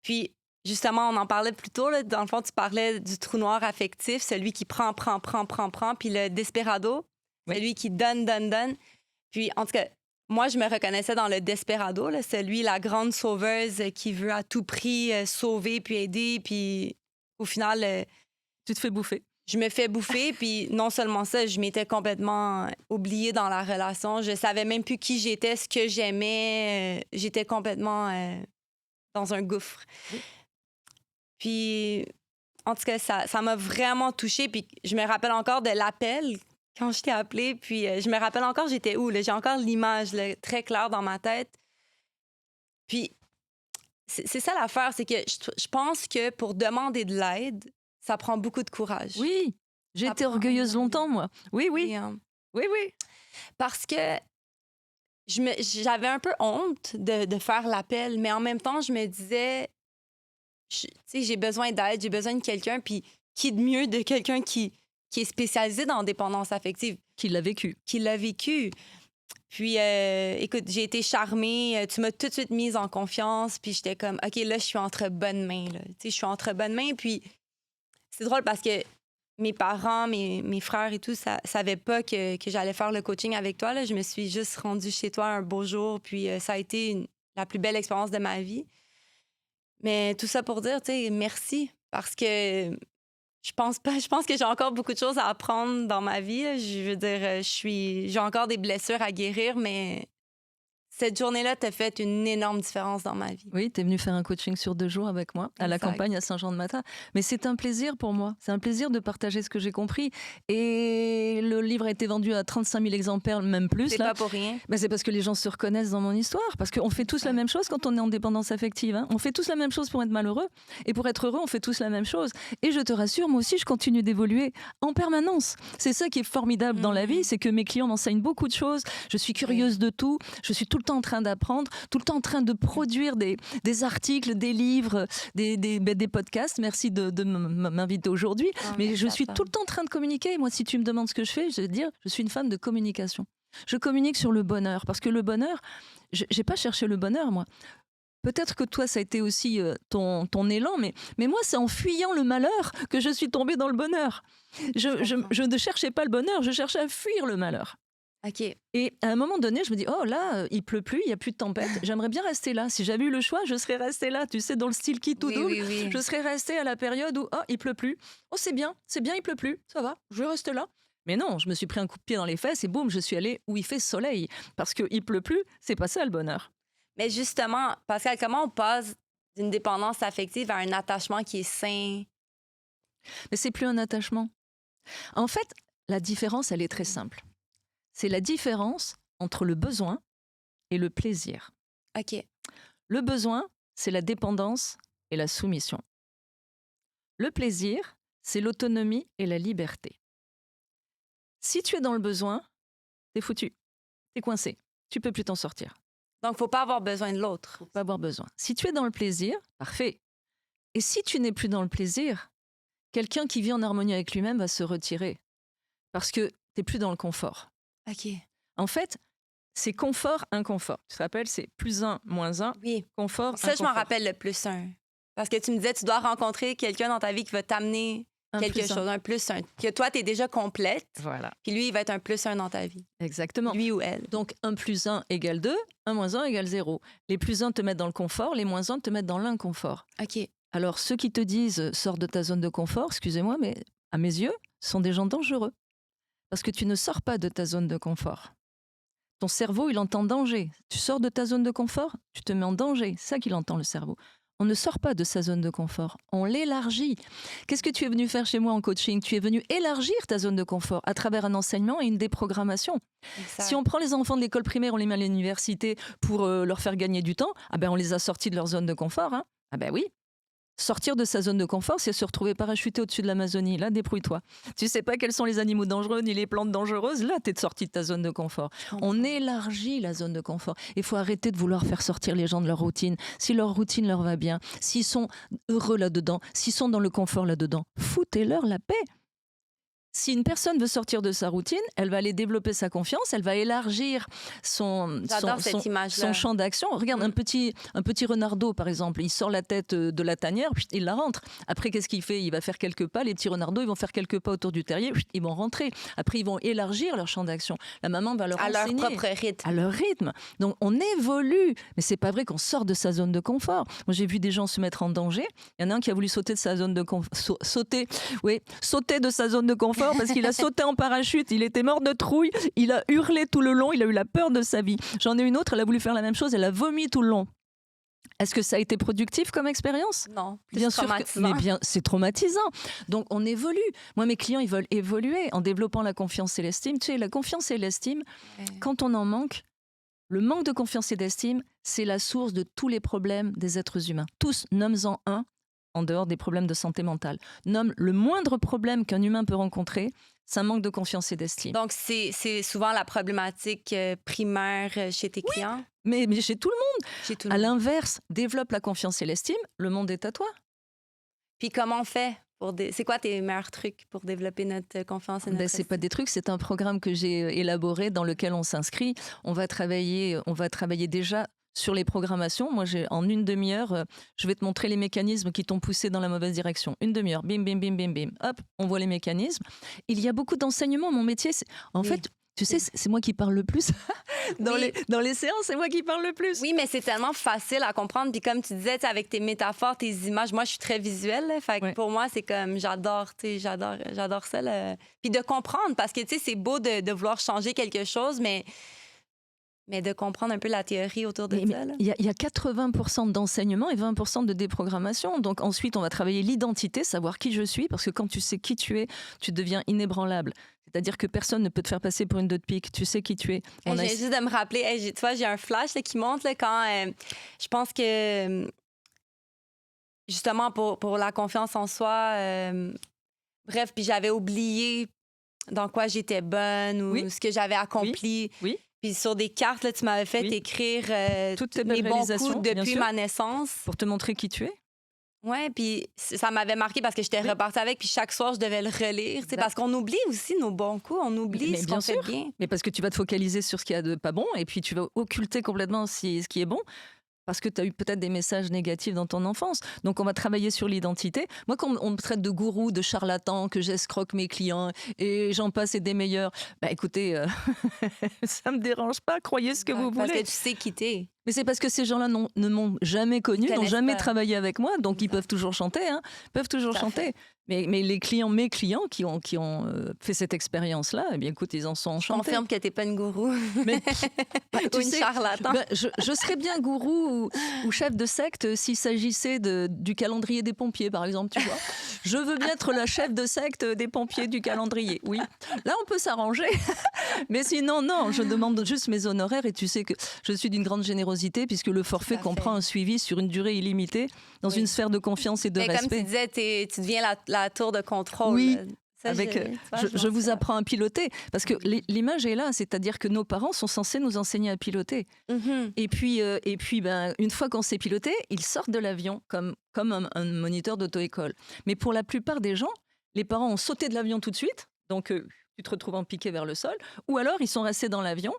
Puis justement, on en parlait plus tôt. Là, dans le fond, tu parlais du trou noir affectif, celui qui prend. Puis le desperado, celui qui donne. Puis en tout cas, moi, je me reconnaissais dans le desperado, là, celui, la grande sauveuse qui veut à tout prix sauver puis aider. Puis au final, tu te fais bouffer. Je me fais bouffer, puis non seulement ça, je m'étais complètement oubliée dans la relation. Je savais même plus qui j'étais, ce que j'aimais. J'étais complètement dans un gouffre. Oui. Puis, en tout cas, ça m'a vraiment touchée. Puis, je me rappelle encore de l'appel quand je t'ai appelée. Puis, je me rappelle encore j'étais où. Là. J'ai encore l'image là, très claire dans ma tête. Puis, c'est ça l'affaire, c'est que je pense que pour demander de l'aide, ça prend beaucoup de courage. Oui, j'ai Ça été prend orgueilleuse énormément. longtemps, moi. Oui. Oui. Parce que j'avais un peu honte de faire l'appel, mais en même temps, je me disais, tu sais, j'ai besoin d'aide, j'ai besoin de quelqu'un, puis qui de mieux de quelqu'un qui est spécialisé dans la dépendance affective, Qui l'a vécu. qui l'a vécu. Puis, écoute, j'ai été charmée. Tu m'as tout de suite mise en confiance. Puis, j'étais comme, OK, là, je suis entre bonnes mains. Là. Tu sais, je suis entre bonnes mains. Puis, c'est drôle parce que mes parents, mes frères et tout, savaient pas que j'allais faire le coaching avec toi. Là. Je me suis juste rendue chez toi un beau jour. Puis, ça a été la plus belle expérience de ma vie. Mais tout ça pour dire, tu sais, merci. Parce que je pense que j'ai encore beaucoup de choses à apprendre dans ma vie. Là. Je veux dire, j'ai encore des blessures à guérir, mais cette journée-là t'a fait une énorme différence dans ma vie. Oui, tu es venu faire un coaching sur 2 jours avec moi à la Exact. campagne à Saint-Jean-de-Matha. Mais c'est un plaisir pour moi. C'est un plaisir de partager ce que j'ai compris. Et le livre a été vendu à 35 000 exemplaires, même plus. C'est Là. pas pour rien. Ben, c'est parce que les gens se reconnaissent dans mon histoire. Parce qu'on fait tous la même chose quand on est en dépendance affective. Hein. On fait tous la même chose pour être malheureux. Et pour être heureux, on fait tous la même chose. Et je te rassure, moi aussi, je continue d'évoluer en permanence. C'est ça qui est formidable dans la vie, c'est que mes clients m'enseignent beaucoup de choses. Je suis curieuse de tout. Je suis tout le temps en train d'apprendre, tout le temps en train de produire des articles, des livres, des podcasts. Merci de m'inviter aujourd'hui. Mais je suis tout le temps en train de communiquer. Moi, si tu me demandes ce que je fais, je vais te dire, je suis une femme de communication. Je communique sur le bonheur. Parce que le bonheur, je n'ai pas cherché le bonheur, moi. Peut-être que toi, ça a été aussi ton élan, mais moi, c'est en fuyant le malheur que je suis tombée dans le bonheur. Je ne cherchais pas le bonheur, je cherchais à fuir le malheur. OK. Et à un moment donné, je me dis, oh là, il pleut plus, il n'y a plus de tempête, j'aimerais bien rester là. Si j'avais eu le choix, je serais restée là, tu sais, dans le style qui tout double. Oui. Je serais restée à la période où, il pleut plus. Oh, c'est bien, il pleut plus, ça va, je vais rester là. Mais non, je me suis pris un coup de pied dans les fesses et boum, je suis allée où il fait soleil. Parce qu'il pleut plus, c'est pas ça le bonheur. Mais justement, Pascal, comment on passe d'une dépendance affective à un attachement qui est sain? Mais c'est plus un attachement. En fait, la différence, elle est très simple. C'est la différence entre le besoin et le plaisir. OK. Le besoin, c'est la dépendance et la soumission. Le plaisir, c'est l'autonomie et la liberté. Si tu es dans le besoin, t'es foutu, t'es coincé, tu peux plus t'en sortir. Donc, faut pas avoir besoin de l'autre. Faut pas avoir besoin. Si tu es dans le plaisir, parfait. Et si tu n'es plus dans le plaisir, quelqu'un qui vit en harmonie avec lui-même va se retirer. Parce que t'es plus dans le confort. OK. En fait, c'est confort, inconfort. Tu te rappelles, c'est plus 1, moins 1, Oui. confort, Ça, je m'en inconfort. rappelle le plus un. Parce que tu me disais, tu dois rencontrer quelqu'un dans ta vie qui va t'amener quelque chose, un plus un. Que toi, tu es déjà complète, Voilà, puis lui, il va être un plus un dans ta vie. exactement. Lui ou elle. Donc 1 plus 1 égale 2, 1 moins 1 égale 0. Les plus 1 te mettent dans le confort, les moins 1 te mettent dans l'inconfort. OK. Alors ceux qui te disent sors de ta zone de confort, excusez-moi, mais à mes yeux, sont des gens dangereux. Parce que tu ne sors pas de ta zone de confort. Ton cerveau, il entend danger. Tu sors de ta zone de confort, tu te mets en danger. C'est ça qu'il entend, le cerveau. On ne sort pas de sa zone de confort, on l'élargit. Qu'est-ce que tu es venu faire chez moi en coaching? Tu es venu élargir ta zone de confort à travers un enseignement et une déprogrammation. Exact. Si on prend les enfants de l'école primaire, on les met à l'université pour leur faire gagner du temps, on les a sortis de leur zone de confort. Hein. Ah ben oui. Sortir de sa zone de confort, c'est se retrouver parachuté au-dessus de l'Amazonie. Là, débrouille-toi. Tu sais pas quels sont les animaux dangereux ni les plantes dangereuses. Là, t'es sorti de ta zone de confort. On élargit la zone de confort. Il faut arrêter de vouloir faire sortir les gens de leur routine. Si leur routine leur va bien, s'ils sont heureux là-dedans, s'ils sont dans le confort là-dedans, foutez-leur la paix. Si une personne veut sortir de sa routine, elle va aller développer sa confiance, elle va élargir son champ d'action. Regarde, un petit renardeau, par exemple, il sort la tête de la tanière, il la rentre. Après, qu'est-ce qu'il fait? Il va faire quelques pas, les petits renardeaux, ils vont faire quelques pas autour du terrier, ils vont rentrer. Après, ils vont élargir leur champ d'action. La maman va leur enseigner. À leur propre rythme. À leur rythme. Donc, on évolue. Mais c'est pas vrai qu'on sort de sa zone de confort. Moi, j'ai vu des gens se mettre en danger. Il y en a un qui a voulu sauter de sa zone de confort. Sauter de sa zone de confort. Parce qu'il a sauté en parachute, il était mort de trouille, il a hurlé tout le long, il a eu la peur de sa vie. J'en ai une autre, elle a voulu faire la même chose, elle a vomi tout le long. Est-ce que ça a été productif comme expérience? Non, bien sûr, c'est traumatisant. Donc on évolue. Moi, mes clients, ils veulent évoluer en développant la confiance et l'estime. Tu sais, la confiance et l'estime, quand on en manque, le manque de confiance et d'estime, c'est la source de tous les problèmes des êtres humains. Tous, nomme-en un. En dehors des problèmes de santé mentale. Nomme le moindre problème qu'un humain peut rencontrer, c'est un manque de confiance et d'estime. Donc, c'est souvent la problématique primaire chez tes clients? Mais chez tout le monde. Chez tout le à monde. l'inverse, développe la confiance et l'estime, le monde est à toi. Puis comment on fait? C'est quoi tes meilleurs trucs pour développer notre confiance et notre C'est pas des trucs, c'est un programme que j'ai élaboré dans lequel on s'inscrit. On va travailler déjà sur les programmations. Moi, en une demi-heure, je vais te montrer les mécanismes qui t'ont poussé dans la mauvaise direction. Une demi-heure, bim, bim, bim, bim, bim. Hop, on voit les mécanismes. Il y a beaucoup d'enseignements. Mon métier, en fait, tu sais, c'est moi qui parle le plus. Dans les séances, c'est moi qui parle le plus. Oui, mais c'est tellement facile à comprendre. Puis comme tu disais, avec tes métaphores, tes images, moi, je suis très visuelle. Là, fait que pour moi, c'est comme, j'adore ça. Là. Puis de comprendre, parce que, tu sais, c'est beau de vouloir changer quelque chose, mais Mais de comprendre un peu la théorie autour de Mais ça, là. il y a 80% d'enseignement et 20% de déprogrammation. Donc ensuite, on va travailler l'identité, savoir qui je suis, parce que quand tu sais qui tu es, tu deviens inébranlable. C'est-à-dire que personne ne peut te faire passer pour une deux de pique. Tu sais qui tu es. Hey, je viens juste de me rappeler, hey, tu vois, j'ai un flash là, qui monte là, quand je pense que justement pour la confiance en soi, bref, puis j'avais oublié dans quoi j'étais bonne ou Oui. ce que j'avais accompli. Oui. Puis sur des cartes, là, tu m'avais fait Oui. écrire Toutes tes les belles bons réalisations, coups bien depuis sûr. ma naissance. Pour te montrer qui tu es. Ouais, puis ça m'avait marqué parce que j'étais Oui. repartie avec, puis chaque soir, je devais le relire. Tu sais, Exact. parce qu'on oublie aussi nos bons coups, on oublie Mais ce bien qu'on fait sûr. bien. Mais parce que tu vas te focaliser sur ce qu'il y a de pas bon et puis tu vas occulter complètement ce qui est bon. Parce que tu as eu peut-être des messages négatifs dans ton enfance. Donc, on va travailler sur l'identité. Moi, quand on me traite de gourou, de charlatan, que j'escroque mes clients et j'en passe et des meilleurs, bah écoutez, ça me dérange pas, croyez ce que vous Parce voulez. que tu sais quitter. Mais c'est parce que ces gens-là ne m'ont jamais connu, n'ont connaissent jamais pas. travaillé avec moi, donc ils Exact. peuvent toujours chanter, hein, peuvent toujours Tout à chanter. Mais mes clients qui ont fait cette expérience-là, eh bien écoute, ils en sont Je enchantés. confirme que t'es pas une gourou Mais, bah, ou une charlatan. bah, je serais bien gourou ou chef de secte s'il s'agissait du calendrier des pompiers, par exemple, tu vois. Je veux bien être la chef de secte des pompiers du calendrier, oui. Là, on peut s'arranger. Mais sinon, non, je demande juste mes honoraires et tu sais que je suis d'une grande générosité puisque le forfait Tout à comprend fait. un suivi sur une durée illimitée dans Oui. une sphère de confiance et de Mais comme tu respect. disais, tu deviens la tour de contrôle. Oui. là. Ça, Avec, tu vois, je m'en vous sers. apprends à piloter parce que l'image est là, c'est-à-dire que nos parents sont censés nous enseigner à piloter. Mhm. Et puis, ben, une fois qu'on sait piloter, ils sortent de l'avion comme un moniteur d'auto-école. Mais pour la plupart des gens, les parents ont sauté de l'avion tout de suite, donc tu te retrouves en piqué vers le sol, ou alors ils sont restés dans l'avion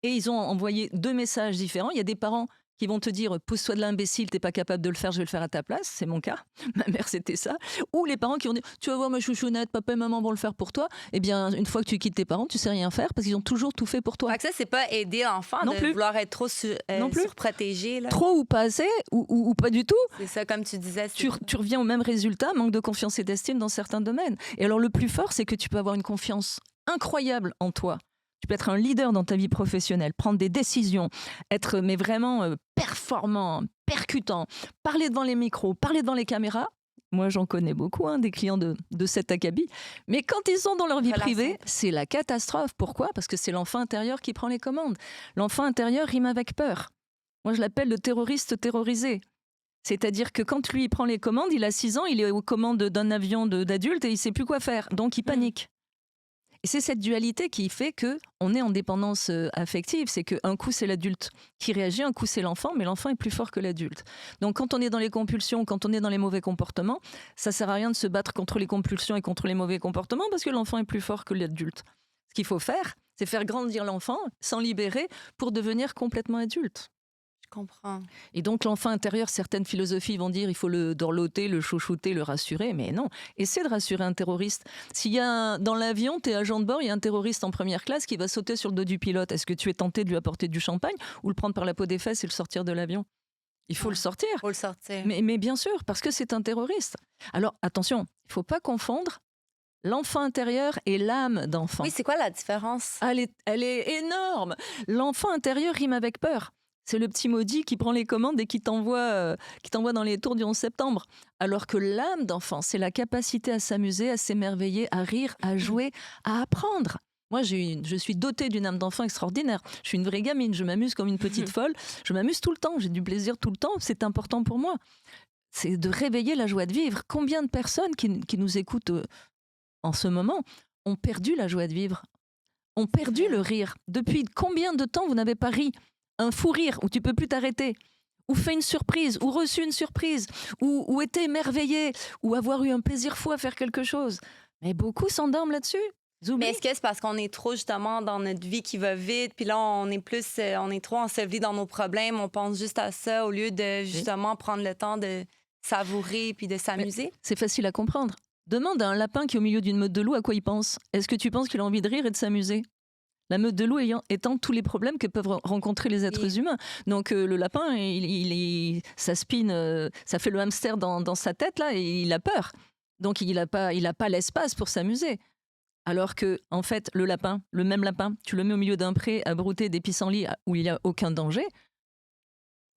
et ils ont envoyé deux messages différents. Il y a des parents qui vont te dire « pousse-toi de l'imbécile, t'es pas capable de le faire, je vais le faire à ta place ». C'est mon cas, ma mère c'était ça. Ou les parents qui vont dire « tu vas voir ma chouchounette, papa et maman vont le faire pour toi ». Eh bien, une fois que tu quittes tes parents, tu sais rien faire parce qu'ils ont toujours tout fait pour toi. Fait que ça, c'est pas aider l'enfant Non de plus. vouloir être trop Non plus. surprotégé. Là. Trop ou pas assez, ou pas du tout. C'est ça, comme tu disais. Tu reviens au même résultat, manque de confiance et d'estime dans certains domaines. Et alors le plus fort, c'est que tu peux avoir une confiance incroyable en toi. Tu peux être un leader dans ta vie professionnelle, prendre des décisions, être mais vraiment performant, percutant, parler devant les micros, parler devant les caméras. Moi, j'en connais beaucoup, hein, des clients de cet acabit. Mais quand ils sont dans leur vie privée, c'est la catastrophe. Pourquoi ? Parce que c'est l'enfant intérieur qui prend les commandes. L'enfant intérieur rime avec peur. Moi, je l'appelle le terroriste terrorisé. C'est-à-dire que quand lui il prend les commandes, il a 6 ans, il est aux commandes d'un avion d'adulte et il ne sait plus quoi faire. Donc, il panique. Et c'est cette dualité qui fait qu'on est en dépendance affective. C'est qu'un coup, c'est l'adulte qui réagit, un coup, c'est l'enfant, mais l'enfant est plus fort que l'adulte. Donc, quand on est dans les compulsions, quand on est dans les mauvais comportements, ça ne sert à rien de se battre contre les compulsions et contre les mauvais comportements parce que l'enfant est plus fort que l'adulte. Ce qu'il faut faire, c'est faire grandir l'enfant, s'en libérer pour devenir complètement adulte. Je comprends. Et donc, l'enfant intérieur, certaines philosophies vont dire il faut le dorloter, le chouchouter, le rassurer. Mais non, essaie de rassurer un terroriste. S'il y a dans l'avion, tu es agent de bord, il y a un terroriste en première classe qui va sauter sur le dos du pilote. Est-ce que tu es tenté de lui apporter du champagne ou le prendre par la peau des fesses et le sortir de l'avion ? Il faut le sortir. Il faut le sortir. Mais bien sûr, parce que c'est un terroriste. Alors, attention, il ne faut pas confondre l'enfant intérieur et l'âme d'enfant. Oui, c'est quoi la différence? Elle est énorme. L'enfant intérieur rime avec peur. C'est le petit maudit qui prend les commandes et qui t'envoie dans les tours du 11 septembre. Alors que l'âme d'enfant, c'est la capacité à s'amuser, à s'émerveiller, à rire, à jouer, à apprendre. Moi, je suis dotée d'une âme d'enfant extraordinaire. Je suis une vraie gamine, je m'amuse comme une petite folle. Je m'amuse tout le temps, j'ai du plaisir tout le temps. C'est important pour moi. C'est de réveiller la joie de vivre. Combien de personnes qui nous écoutent en ce moment ont perdu la joie de vivre, ont perdu le rire. Depuis combien de temps vous n'avez pas ri ? Un fou rire où tu peux plus t'arrêter, ou fait une surprise, ou reçu une surprise, ou été émerveillé, ou avoir eu un plaisir fou à faire quelque chose. Mais beaucoup s'endorment là-dessus. Mais est-ce que c'est parce qu'on est trop justement dans notre vie qui va vite, puis là on est trop enseveli dans nos problèmes, on pense juste à ça au lieu de justement prendre le temps de savourer puis de s'amuser? Mais c'est facile à comprendre. Demande à un lapin qui est au milieu d'une meute de loups à quoi il pense. Est-ce que tu penses qu'il a envie de rire et de s'amuser ? La meute de loups étant tous les problèmes que peuvent rencontrer les êtres humains. Donc le lapin, ça spine, ça fait le hamster dans sa tête là, et il a peur. Donc il a pas l'espace pour s'amuser. Alors que, en fait, le même lapin, tu le mets au milieu d'un pré à brouter des pissenlits où il n'y a aucun danger.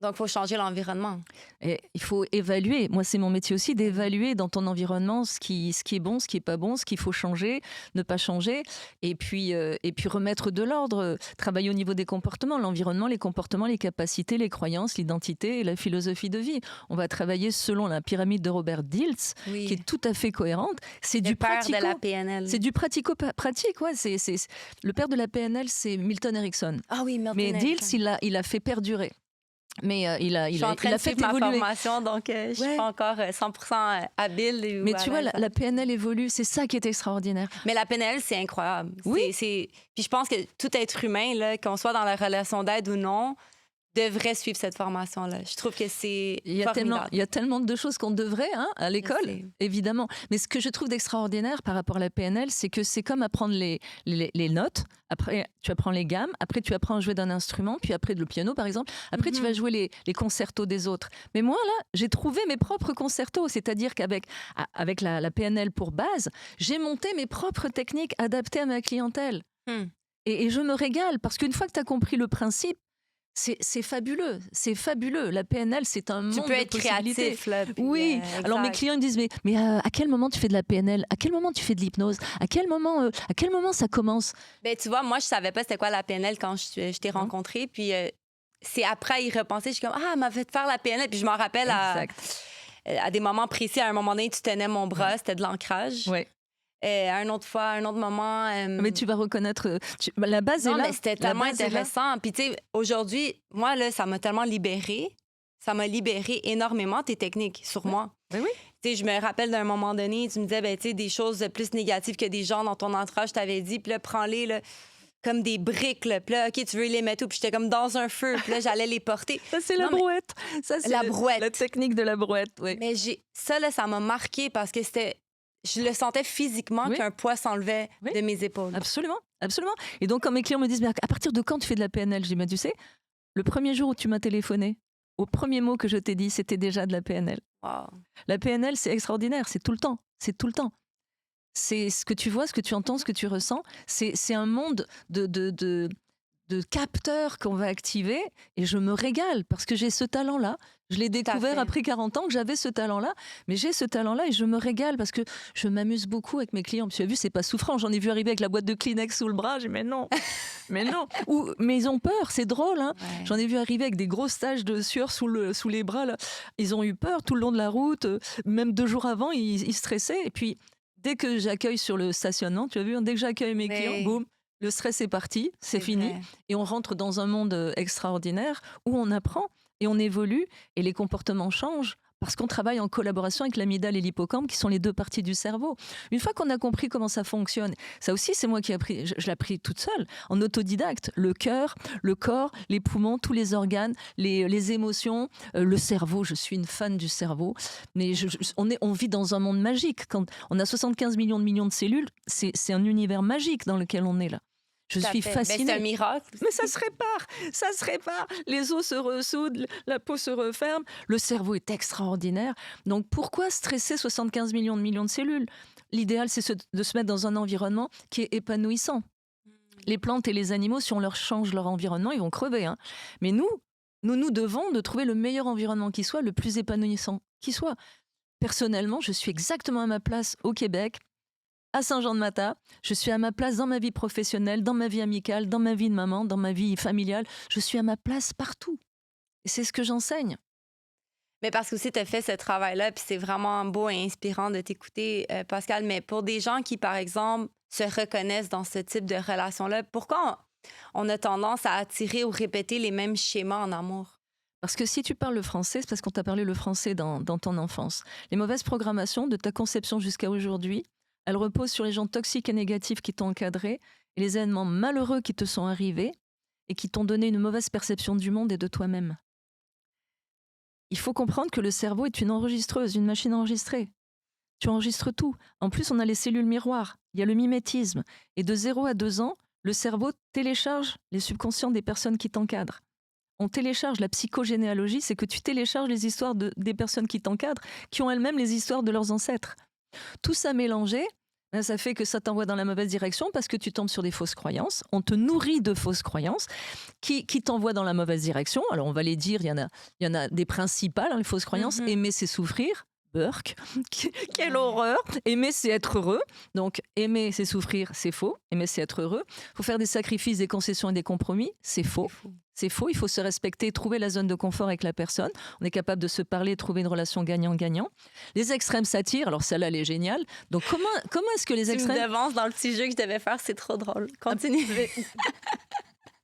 Donc, il faut changer l'environnement. Et il faut évaluer. Moi, c'est mon métier aussi d'évaluer dans ton environnement ce qui est bon, ce qui est pas bon, ce qu'il faut changer, ne pas changer, et puis remettre de l'ordre. Travailler au niveau des comportements, l'environnement, les comportements, les capacités, les croyances, l'identité et la philosophie de vie. On va travailler selon la pyramide de Robert Dilts, qui est tout à fait cohérente. C'est Le du père pratico. de la PNL. C'est du pratico-pratique, ouais. Le père de la PNL, c'est Milton Erickson. Ah oui, Milton Mais Erickson. Dilts, il a fait perdurer. Mais il a Je suis en train de fait suivre ma évoluer. formation, donc je ne suis pas encore 100% habile. Mais tu vois, la PNL évolue, c'est ça qui est extraordinaire. Mais la PNL, c'est incroyable. Oui. Puis je pense que tout être humain, là, qu'on soit dans la relation d'aide ou non, devrait suivre cette formation-là. Je trouve que c'est formidable. Il y a tellement de choses qu'on devrait à l'école, Je sais. évidemment. Mais ce que je trouve d'extraordinaire par rapport à la PNL, c'est que c'est comme apprendre les notes. Après, tu apprends les gammes. Après, tu apprends à jouer d'un instrument. Puis après, le piano, par exemple. Après, tu vas jouer les concertos des autres. Mais moi, là, j'ai trouvé mes propres concertos. C'est-à-dire qu'avec la PNL pour base, j'ai monté mes propres techniques adaptées à ma clientèle. Et je me régale parce qu'une fois que tu as compris le principe, c'est fabuleux, c'est fabuleux. La PNL, c'est un monde de possibilités. Tu peux être créatif, là. Oui. Alors mes clients ils me disent mais à quel moment tu fais de la PNL? À quel moment tu fais de l'hypnose? À quel moment ça commence? Ben, tu vois, moi, je savais pas c'était quoi la PNL quand je t'ai rencontrée. Puis c'est après à y repenser, je suis comme, elle m'a fait faire la PNL. Puis je m'en rappelle à des moments précis. À un moment donné, tu tenais mon bras, c'était de l'ancrage. Ouais. Un autre moment. Mais tu vas reconnaître. La base est là. Non, mais c'était tellement intéressant. Puis, tu sais, aujourd'hui, moi, là, ça m'a tellement libérée. Ça m'a libérée énormément, tes techniques, sur moi. Ben oui. Tu sais, je me rappelle d'un moment donné, tu me disais, ben, tu sais, des choses plus négatives que des gens dans ton entourage t'avaient dit. Puis là, prends-les, là, comme des briques, là. Puis là, OK, tu veux les mettre où? Puis j'étais comme dans un feu. Puis là, j'allais les porter. Ça, c'est la brouette. Ça, c'est la brouette. La technique de la brouette, oui. Mais ça, là, ça m'a marqué parce que je le sentais physiquement qu'un poids s'enlevait de mes épaules. Absolument, absolument. Et donc, quand mes clients me disent, mais à partir de quand tu fais de la PNL? Je dis, mais tu sais, le premier jour où tu m'as téléphoné, au premier mot que je t'ai dit, c'était déjà de la PNL. Wow. La PNL, c'est extraordinaire, c'est tout le temps. C'est tout le temps. C'est ce que tu vois, ce que tu entends, ce que tu ressens. C'est un monde de capteurs qu'on va activer et je me régale parce que j'ai ce talent-là. Je l'ai découvert après 40 ans que j'avais ce talent-là, mais j'ai ce talent-là et je me régale parce que je m'amuse beaucoup avec mes clients. Tu as vu, c'est pas souffrant. J'en ai vu arriver avec la boîte de Kleenex sous le bras. J'ai dit, mais non, mais non. Mais ils ont peur, c'est drôle. Hein. Ouais. J'en ai vu arriver avec des grosses taches de sueur sous les bras. Là. Ils ont eu peur tout le long de la route. Même 2 jours avant, ils stressaient. Et puis, dès que j'accueille sur le stationnement, tu as vu, dès que j'accueille mes clients, boum. Le stress est parti, c'est fini. Vrai. Et on rentre dans un monde extraordinaire où on apprend et on évolue et les comportements changent parce qu'on travaille en collaboration avec l'amygdale et l'hippocampe qui sont les 2 parties du cerveau. Une fois qu'on a compris comment ça fonctionne, ça aussi c'est moi qui ai appris, je l'ai appris toute seule, en autodidacte. Le cœur, le corps, les poumons, tous les organes, les émotions, le cerveau. Je suis une fan du cerveau. Mais on vit dans un monde magique. Quand on a 75 millions de cellules, c'est un univers magique dans lequel on est là. Je suis fascinée. C'est un miracle. Mais ça se répare. Les os se ressoudent, la peau se referme. Le cerveau est extraordinaire. Donc pourquoi stresser 75 millions de cellules? L'idéal, c'est de se mettre dans un environnement qui est épanouissant. Les plantes et les animaux, si on leur change leur environnement, ils vont crever. Hein. Mais nous devons de trouver le meilleur environnement qui soit, le plus épanouissant qui soit. Personnellement, je suis exactement à ma place au Québec, à Saint-Jean-de-Mata, je suis à ma place dans ma vie professionnelle, dans ma vie amicale, dans ma vie de maman, dans ma vie familiale. Je suis à ma place partout. Et c'est ce que j'enseigne. Mais parce que aussi, tu as fait ce travail-là, puis c'est vraiment beau et inspirant de t'écouter, Pascal. Mais pour des gens qui, par exemple, se reconnaissent dans ce type de relation-là, pourquoi on a tendance à attirer ou répéter les mêmes schémas en amour? Parce que si tu parles le français, c'est parce qu'on t'a parlé le français dans ton enfance. Les mauvaises programmations de ta conception jusqu'à aujourd'hui, elles reposent sur les gens toxiques et négatifs qui t'ont encadré et les événements malheureux qui te sont arrivés et qui t'ont donné une mauvaise perception du monde et de toi-même. Il faut comprendre que le cerveau est une enregistreuse, une machine enregistrée. Tu enregistres tout. En plus, on a les cellules miroirs, il y a le mimétisme. Et de 0 à 2 ans, le cerveau télécharge les subconscients des personnes qui t'encadrent. On télécharge la psychogénéalogie, c'est que tu télécharges les histoires des personnes qui t'encadrent, qui ont elles-mêmes les histoires de leurs ancêtres. Tout ça mélangé, Ça fait que ça t'envoie dans la mauvaise direction parce que tu tombes sur des fausses croyances. On te nourrit de fausses croyances qui t'envoient dans la mauvaise direction. Alors, on va les dire, il y en a des principales, hein, les fausses croyances. Aimer, c'est souffrir. Burke, quelle horreur. Aimer, c'est être heureux. Donc, aimer, c'est souffrir, c'est faux. Aimer, c'est être heureux. Il faut faire des sacrifices, des concessions et des compromis, c'est faux. C'est faux, il faut se respecter, trouver la zone de confort avec la personne. On est capable de se parler, trouver une relation gagnant-gagnant. Les extrêmes s'attirent, alors celle-là, elle est géniale. Donc, comment est-ce que les extrêmes... Tu me devances dans le petit jeu que je devais faire, c'est trop drôle. Continue.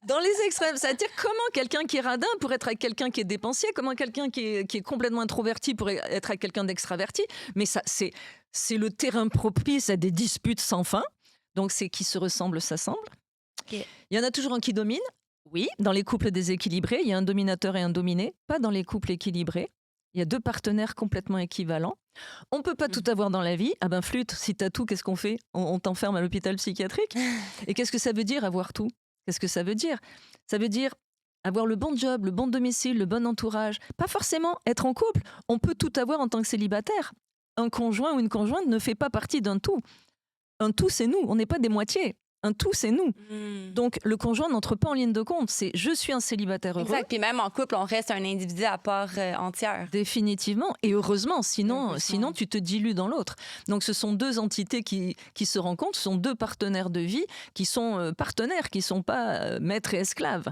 Dans les extrêmes, c'est-à-dire comment quelqu'un qui est radin pourrait être avec quelqu'un qui est dépensier, comment quelqu'un qui est complètement introverti pourrait être avec quelqu'un d'extraverti. Mais ça, c'est le terrain propice à des disputes sans fin. Donc, c'est qui se ressemble, s'assemble. Okay. Il y en a toujours un qui domine. Oui, dans les couples déséquilibrés, il y a un dominateur et un dominé. Pas dans les couples équilibrés. Il y a deux partenaires complètement équivalents. On ne peut pas tout avoir dans la vie. Ah ben flûte, si t'as tout, qu'est-ce qu'on fait ? On t'enferme à l'hôpital psychiatrique. Et qu'est-ce que ça veut dire avoir tout ? Qu'est-ce que ça veut dire ? Ça veut dire avoir le bon job, le bon domicile, le bon entourage. Pas forcément être en couple. On peut tout avoir en tant que célibataire. Un conjoint ou une conjointe ne fait pas partie d'un tout. Un tout, c'est nous. On n'est pas des moitiés. Un tout, c'est nous. Donc, le conjoint n'entre pas en ligne de compte. C'est je suis un célibataire heureux. Exact. Puis même en couple, on reste un individu à part entière. Définitivement. Et heureusement, sinon tu te dilues dans l'autre. Donc, ce sont deux entités qui se rencontrent. Ce sont deux partenaires de vie qui sont partenaires, qui ne sont pas maîtres et esclaves.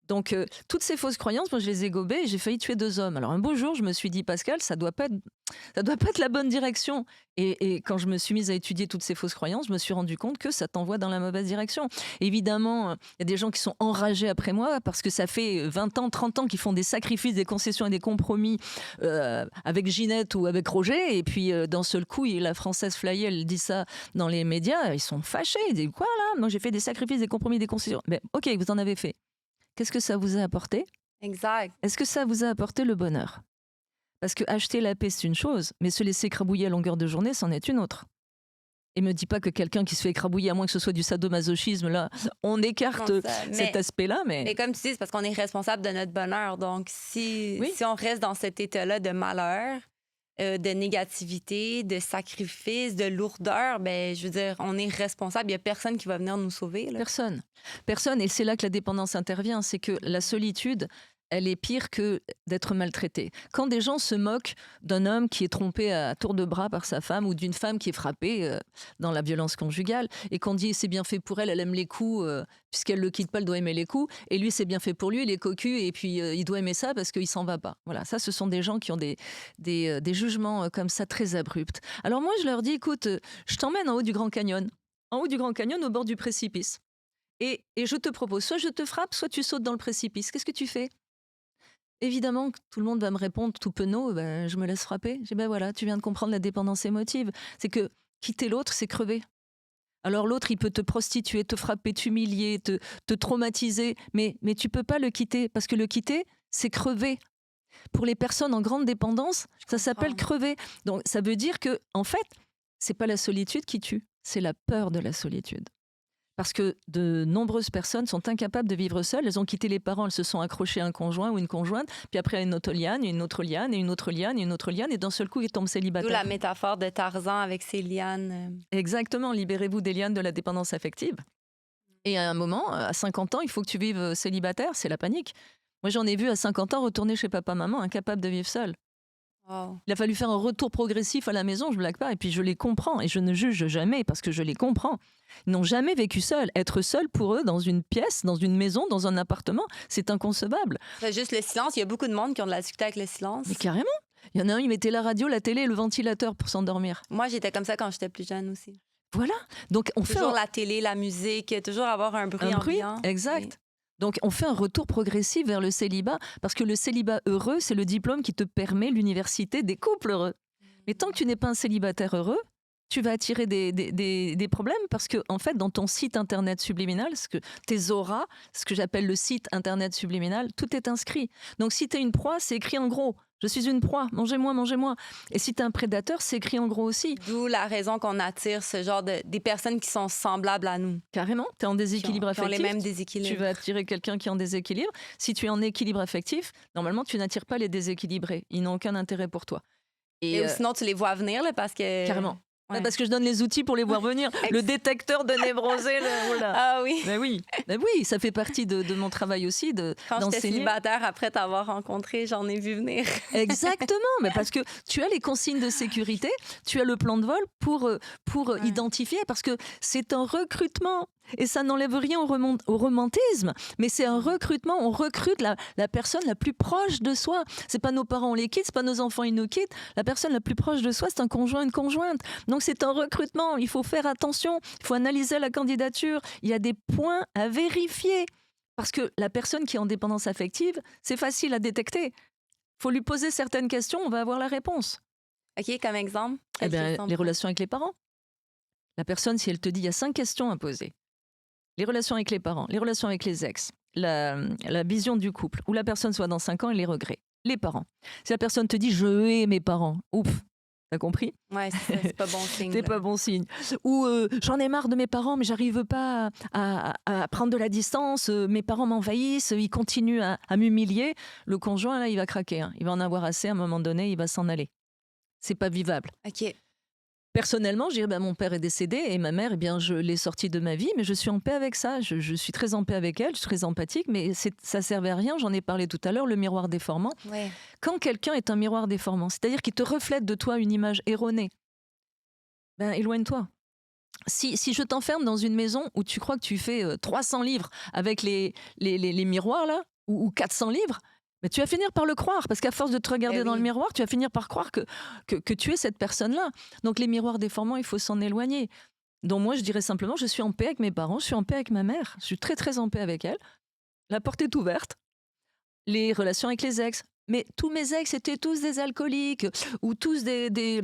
Donc, toutes ces fausses croyances, moi, je les ai gobées et j'ai failli tuer 2 hommes. Alors, un beau jour, je me suis dit, Pascal, ça doit pas être la bonne direction. Et quand je me suis mise à étudier toutes ces fausses croyances, je me suis rendu compte que ça t'envoie dans la mauvaise direction. Évidemment, il y a des gens qui sont enragés après moi parce que ça fait 20 ans, 30 ans qu'ils font des sacrifices, des concessions et des compromis avec Ginette ou avec Roger. Et puis, d'un seul coup, la Française Flyée, elle dit ça dans les médias. Ils sont fâchés. Ils disent, quoi là ? Moi, j'ai fait des sacrifices, des compromis, des concessions. Mais ok, vous en avez fait. Qu'est-ce que ça vous a apporté ? Exact. Est-ce que ça vous a apporté le bonheur ? Parce que acheter la paix, c'est une chose, mais se laisser écrabouiller à longueur de journée, c'en est une autre. Et me dis pas que quelqu'un qui se fait écrabouiller, à moins que ce soit du sadomasochisme, là, on écarte cet aspect-là. Mais comme tu dis, c'est parce qu'on est responsable de notre bonheur. Donc, si on reste dans cet état-là de malheur, de négativité, de sacrifice, de lourdeur, ben, je veux dire, on est responsable. Il n'y a personne qui va venir nous sauver. Là. Personne. Et c'est là que la dépendance intervient. C'est que la solitude, elle est pire que d'être maltraité. Quand des gens se moquent d'un homme qui est trompé à tour de bras par sa femme ou d'une femme qui est frappée dans la violence conjugale et qu'on dit c'est bien fait pour elle, elle aime les coups, puisqu'elle ne le quitte pas, elle doit aimer les coups, et lui c'est bien fait pour lui, il est cocu et puis il doit aimer ça parce qu'il ne s'en va pas. Voilà, ça ce sont des gens qui ont des jugements comme ça très abrupts. Alors moi je leur dis écoute, je t'emmène en haut du Grand Canyon, au bord du précipice. Et je te propose, soit je te frappe, soit tu sautes dans le précipice. Qu'est-ce que tu fais ? Évidemment, tout le monde va me répondre tout penaud, je me laisse frapper. Je dis, voilà, tu viens de comprendre la dépendance émotive. C'est que quitter l'autre, c'est crever. Alors l'autre, il peut te prostituer, te frapper, t'humilier, te traumatiser, mais tu peux pas le quitter, parce que le quitter, c'est crever. Pour les personnes en grande dépendance, ça s'appelle crever. Donc ça veut dire que, en fait, c'est pas la solitude qui tue, c'est la peur de la solitude. Parce que de nombreuses personnes sont incapables de vivre seules. Elles ont quitté les parents, elles se sont accrochées à un conjoint ou une conjointe, puis après à une autre liane, une autre liane, et une autre liane, et une autre liane, et d'un seul coup, ils tombent célibataires. D'où la métaphore de Tarzan avec ses lianes. Exactement, libérez-vous des lianes de la dépendance affective. Et à un moment, à 50 ans, il faut que tu vives célibataire, c'est la panique. Moi, j'en ai vu à 50 ans retourner chez papa-maman, incapable de vivre seul. Wow. Il a fallu faire un retour progressif à la maison, je ne blague pas, et puis je les comprends, et je ne juge jamais parce que je les comprends. Ils n'ont jamais vécu seuls. Être seul pour eux, dans une pièce, dans une maison, dans un appartement, c'est inconcevable. C'est juste le silence. Il y a beaucoup de monde qui ont de la difficulté avec le silence. Mais carrément. Il y en a un, il mettait la radio, la télé et le ventilateur pour s'endormir. Moi, j'étais comme ça quand j'étais plus jeune aussi. Voilà. Donc on toujours la télé, la musique, toujours avoir un bruit ambiant. Exact. Oui. Donc, on fait un retour progressif vers le célibat, parce que le célibat heureux, c'est le diplôme qui te permet l'université des couples heureux. Mais tant que tu n'es pas un célibataire heureux, tu vas attirer des problèmes, parce que, en fait, dans ton site internet subliminal, tes auras, ce que j'appelle le site internet subliminal, tout est inscrit. Donc, si tu es une proie, c'est écrit en gros. Je suis une proie, mangez-moi, mangez-moi. Et si tu es un prédateur, c'est écrit en gros aussi. D'où la raison qu'on attire ce genre des personnes qui sont semblables à nous. Carrément, tu es en déséquilibre affectif. Qui ont les mêmes déséquilibres. Tu vas attirer quelqu'un qui est en déséquilibre. Si tu es en équilibre affectif, normalement, tu n'attires pas les déséquilibrés. Ils n'ont aucun intérêt pour toi. Et sinon, tu les vois venir là, parce que... Carrément. Ouais. Parce que je donne les outils pour les voir venir. Le détecteur de névrosé, voilà. Ah oui. Ben oui, ça fait partie de mon travail aussi Quand j'étais d'enseigner. célibataire, après t'avoir rencontré, j'en ai vu venir. Exactement, mais parce que tu as les consignes de sécurité, tu as le plan de vol pour identifier, parce que c'est un recrutement. Et ça n'enlève rien au romantisme, mais c'est un recrutement. On recrute la personne la plus proche de soi. C'est pas nos parents, on les quitte, c'est pas nos enfants, ils nous quittent. La personne la plus proche de soi, c'est un conjoint, une conjointe. Donc c'est un recrutement. Il faut faire attention. Il faut analyser la candidature. Il y a des points à vérifier. Parce que la personne qui est en dépendance affective, c'est facile à détecter. Il faut lui poser certaines questions, on va avoir la réponse. OK, comme exemple? Les relations avec les parents. La personne, si elle te dit, il y a 5 questions à poser. Les relations avec les parents, les relations avec les ex, la vision du couple, où la personne soit dans 5 ans et les regrets. Les parents. Si la personne te dit, je hais mes parents, ouf, t'as compris? Ouais, c'est pas bon signe. C'est pas bon signe. Ou j'en ai marre de mes parents, mais j'arrive pas à prendre de la distance, mes parents m'envahissent, ils continuent à m'humilier. Le conjoint, là, il va craquer. Il va en avoir assez, à un moment donné, il va s'en aller. C'est pas vivable. OK. Personnellement, je dirais, mon père est décédé et ma mère, je l'ai sortie de ma vie, mais je suis en paix avec ça. Je suis très en paix avec elle, je suis très empathique, mais ça servait à rien. J'en ai parlé tout à l'heure, le miroir déformant. Ouais. Quand quelqu'un est un miroir déformant, c'est-à-dire qu'il te reflète de toi une image erronée, éloigne-toi. Si je t'enferme dans une maison où tu crois que tu fais 300 livres avec les miroirs là, ou 400 livres, mais tu vas finir par le croire, parce qu'à force de te regarder dans le miroir, tu vas finir par croire que tu es cette personne-là. Donc les miroirs déformants, il faut s'en éloigner. Donc moi, je dirais simplement, je suis en paix avec mes parents, je suis en paix avec ma mère, je suis très très en paix avec elle. La porte est ouverte. Les relations avec les ex. Mais tous mes ex étaient tous des alcooliques, ou tous ils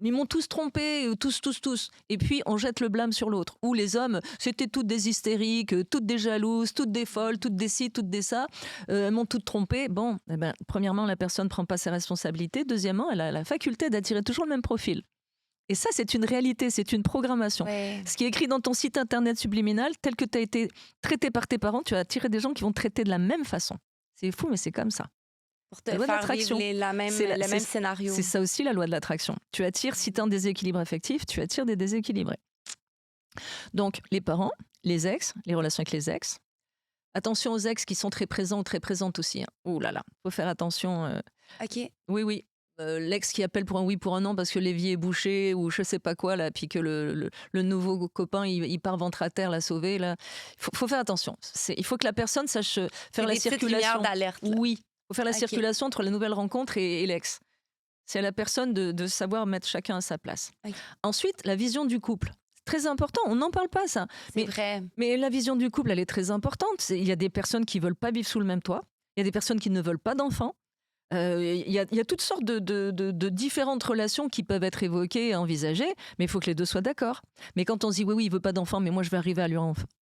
m'ont tous trompé, tous. Et puis, on jette le blâme sur l'autre. Ou les hommes, c'était toutes des hystériques, toutes des jalouses, toutes des folles, toutes des ci, toutes des ça. Elles m'ont toutes trompé. Bon, premièrement, la personne ne prend pas ses responsabilités. Deuxièmement, elle a la faculté d'attirer toujours le même profil. Et ça, c'est une réalité, c'est une programmation. Ouais. Ce qui est écrit dans ton site internet subliminal, tel que tu as été traité par tes parents, tu vas attirer des gens qui vont te traiter de la même façon. C'est fou, mais c'est comme ça. Pour te faire vivre le même scénario. C'est ça aussi la loi de l'attraction. Tu attires, si tu as un déséquilibre affectif, tu attires des déséquilibrés. Donc, les parents, les ex, les relations avec les ex. Attention aux ex qui sont très présents ou très présentes aussi. Ouh là là, faut faire attention. OK. Oui. L'ex qui appelle pour un oui, pour un non parce que l'évier est bouché ou je sais pas quoi, là, puis que le nouveau copain, il part ventre à terre la sauver. Là. Faut faire attention. Il faut que la personne sache faire la circulation. D'alerte. Là. Oui. Il faut faire la circulation entre la nouvelle rencontre et l'ex. C'est à la personne de savoir mettre chacun à sa place. Okay. Ensuite, la vision du couple. C'est très important. On n'en parle pas, ça. C'est vrai. Mais la vision du couple, elle est très importante. Il y a des personnes qui ne veulent pas vivre sous le même toit. Il y a des personnes qui ne veulent pas d'enfants. Il y a toutes sortes de différentes relations qui peuvent être évoquées et envisagées, mais il faut que les deux soient d'accord. Mais quand on se dit oui, il veut pas d'enfant, mais moi je vais arriver à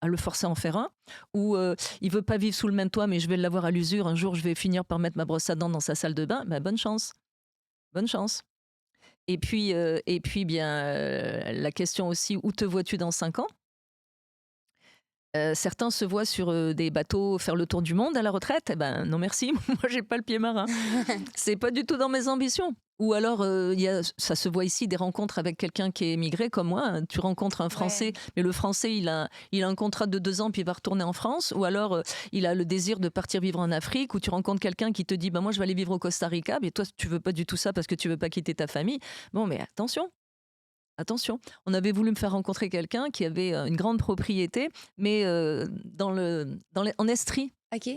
le forcer à en faire un, ou il veut pas vivre sous le même toit, mais je vais l'avoir à l'usure, un jour je vais finir par mettre ma brosse à dents dans sa salle de bain, bonne chance. Bonne chance. Et puis la question aussi, où te vois-tu dans 5 ans ? Certains se voient sur des bateaux faire le tour du monde à la retraite. Non merci, moi j'ai pas le pied marin. C'est pas du tout dans mes ambitions. Ou alors, ça se voit ici, des rencontres avec quelqu'un qui est émigré comme moi. Tu rencontres un Français, mais le Français, il a un contrat de 2 ans puis il va retourner en France. Ou alors, il a le désir de partir vivre en Afrique. Ou tu rencontres quelqu'un qui te dit, moi je vais aller vivre au Costa Rica. Mais toi, tu veux pas du tout ça parce que tu veux pas quitter ta famille. Bon, mais attention. On avait voulu me faire rencontrer quelqu'un qui avait une grande propriété, mais en Estrie. OK.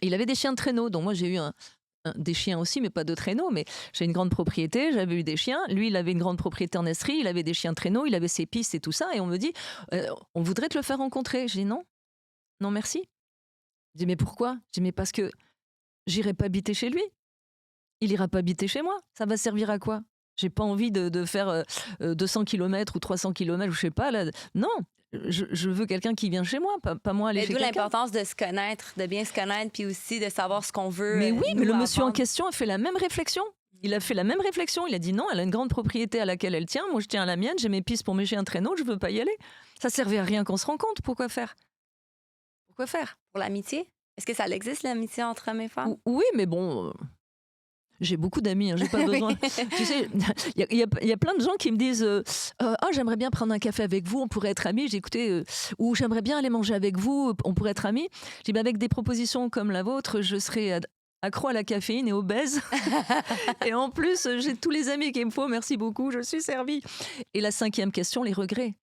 Il avait des chiens de traîneau, donc moi j'ai eu des chiens aussi, mais pas de traîneau. Mais j'ai une grande propriété, j'avais eu des chiens. Lui, il avait une grande propriété en Estrie, il avait des chiens de traîneau, il avait ses pistes et tout ça. Et on me dit, on voudrait te le faire rencontrer. J'ai dit non, merci. Je dis mais pourquoi ? Je dis mais parce que j'irai pas habiter chez lui. Il ira pas habiter chez moi. Ça va servir à quoi ? J'ai pas envie de faire 200 km ou 300 km, ou je sais pas. Là. Non, je veux quelqu'un qui vient chez moi, pas moi aller chez quelqu'un. D'où l'importance de se connaître, de bien se connaître, puis aussi de savoir ce qu'on veut. Mais oui, mais le monsieur en question a fait la même réflexion. Il a fait la même réflexion. Il a dit non, elle a une grande propriété à laquelle elle tient. Moi, je tiens à la mienne. J'ai mes pistes pour mes chiens traîneau. Je veux pas y aller. Ça servait à rien qu'on se rencontre. Pourquoi faire ? Pour l'amitié ? Est-ce que ça existe, l'amitié entre hommes et femmes ? Oui, mais bon... J'ai beaucoup d'amis, hein, j'ai pas Oui. besoin. Tu sais, il y a plein de gens qui me disent oh, j'aimerais bien prendre un café avec vous, on pourrait être amis. J'ai écouté, ou j'aimerais bien aller manger avec vous, on pourrait être amis. Je dis, bah, avec des propositions comme la vôtre, je serais accro à la caféine et obèse. Et en plus, j'ai tous les amis qu'il me faut, merci beaucoup, je suis servie. Et la cinquième question, les regrets.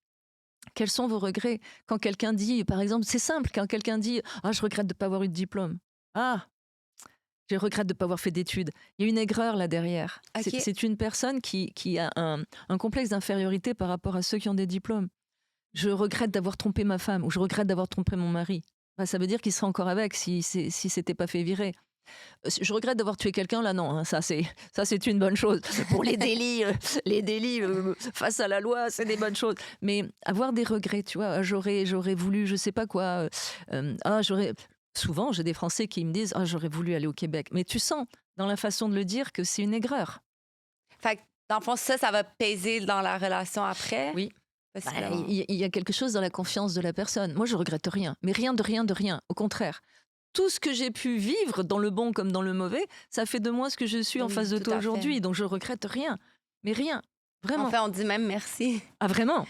Quels sont vos regrets? Quand quelqu'un dit, par exemple, c'est simple, quand quelqu'un dit ah, je regrette de ne pas avoir eu de diplôme. Ah, je regrette de ne pas avoir fait d'études. Il y a une aigreur là derrière. C'est OK. c'est une personne qui a un complexe d'infériorité par rapport à ceux qui ont des diplômes. Je regrette d'avoir trompé ma femme ou je regrette d'avoir trompé mon mari. Bah, ça veut dire qu'il serait encore avec si c'était pas fait virer. Je regrette d'avoir tué quelqu'un là, non, hein, ça c'est une bonne chose. Pour les délits face à la loi, c'est des bonnes choses. Mais avoir des regrets, tu vois, j'aurais voulu, je sais pas quoi. J'aurais. Souvent, j'ai des Français qui me disent ah, j'aurais voulu aller au Québec. Mais tu sens dans la façon de le dire que c'est une aigreur. Fait que dans le fond, ça va peser dans la relation après, Oui. Bah, possiblement. il y a quelque chose dans la confiance de la personne. Moi, je regrette rien, mais rien de rien de rien. Au contraire, tout ce que j'ai pu vivre, dans le bon comme dans le mauvais, ça fait de moi ce que je suis en face Oui, de tout toi à fait. aujourd'hui. Donc, je regrette rien, mais rien, En vraiment. fait, on dit même merci Ah, vraiment?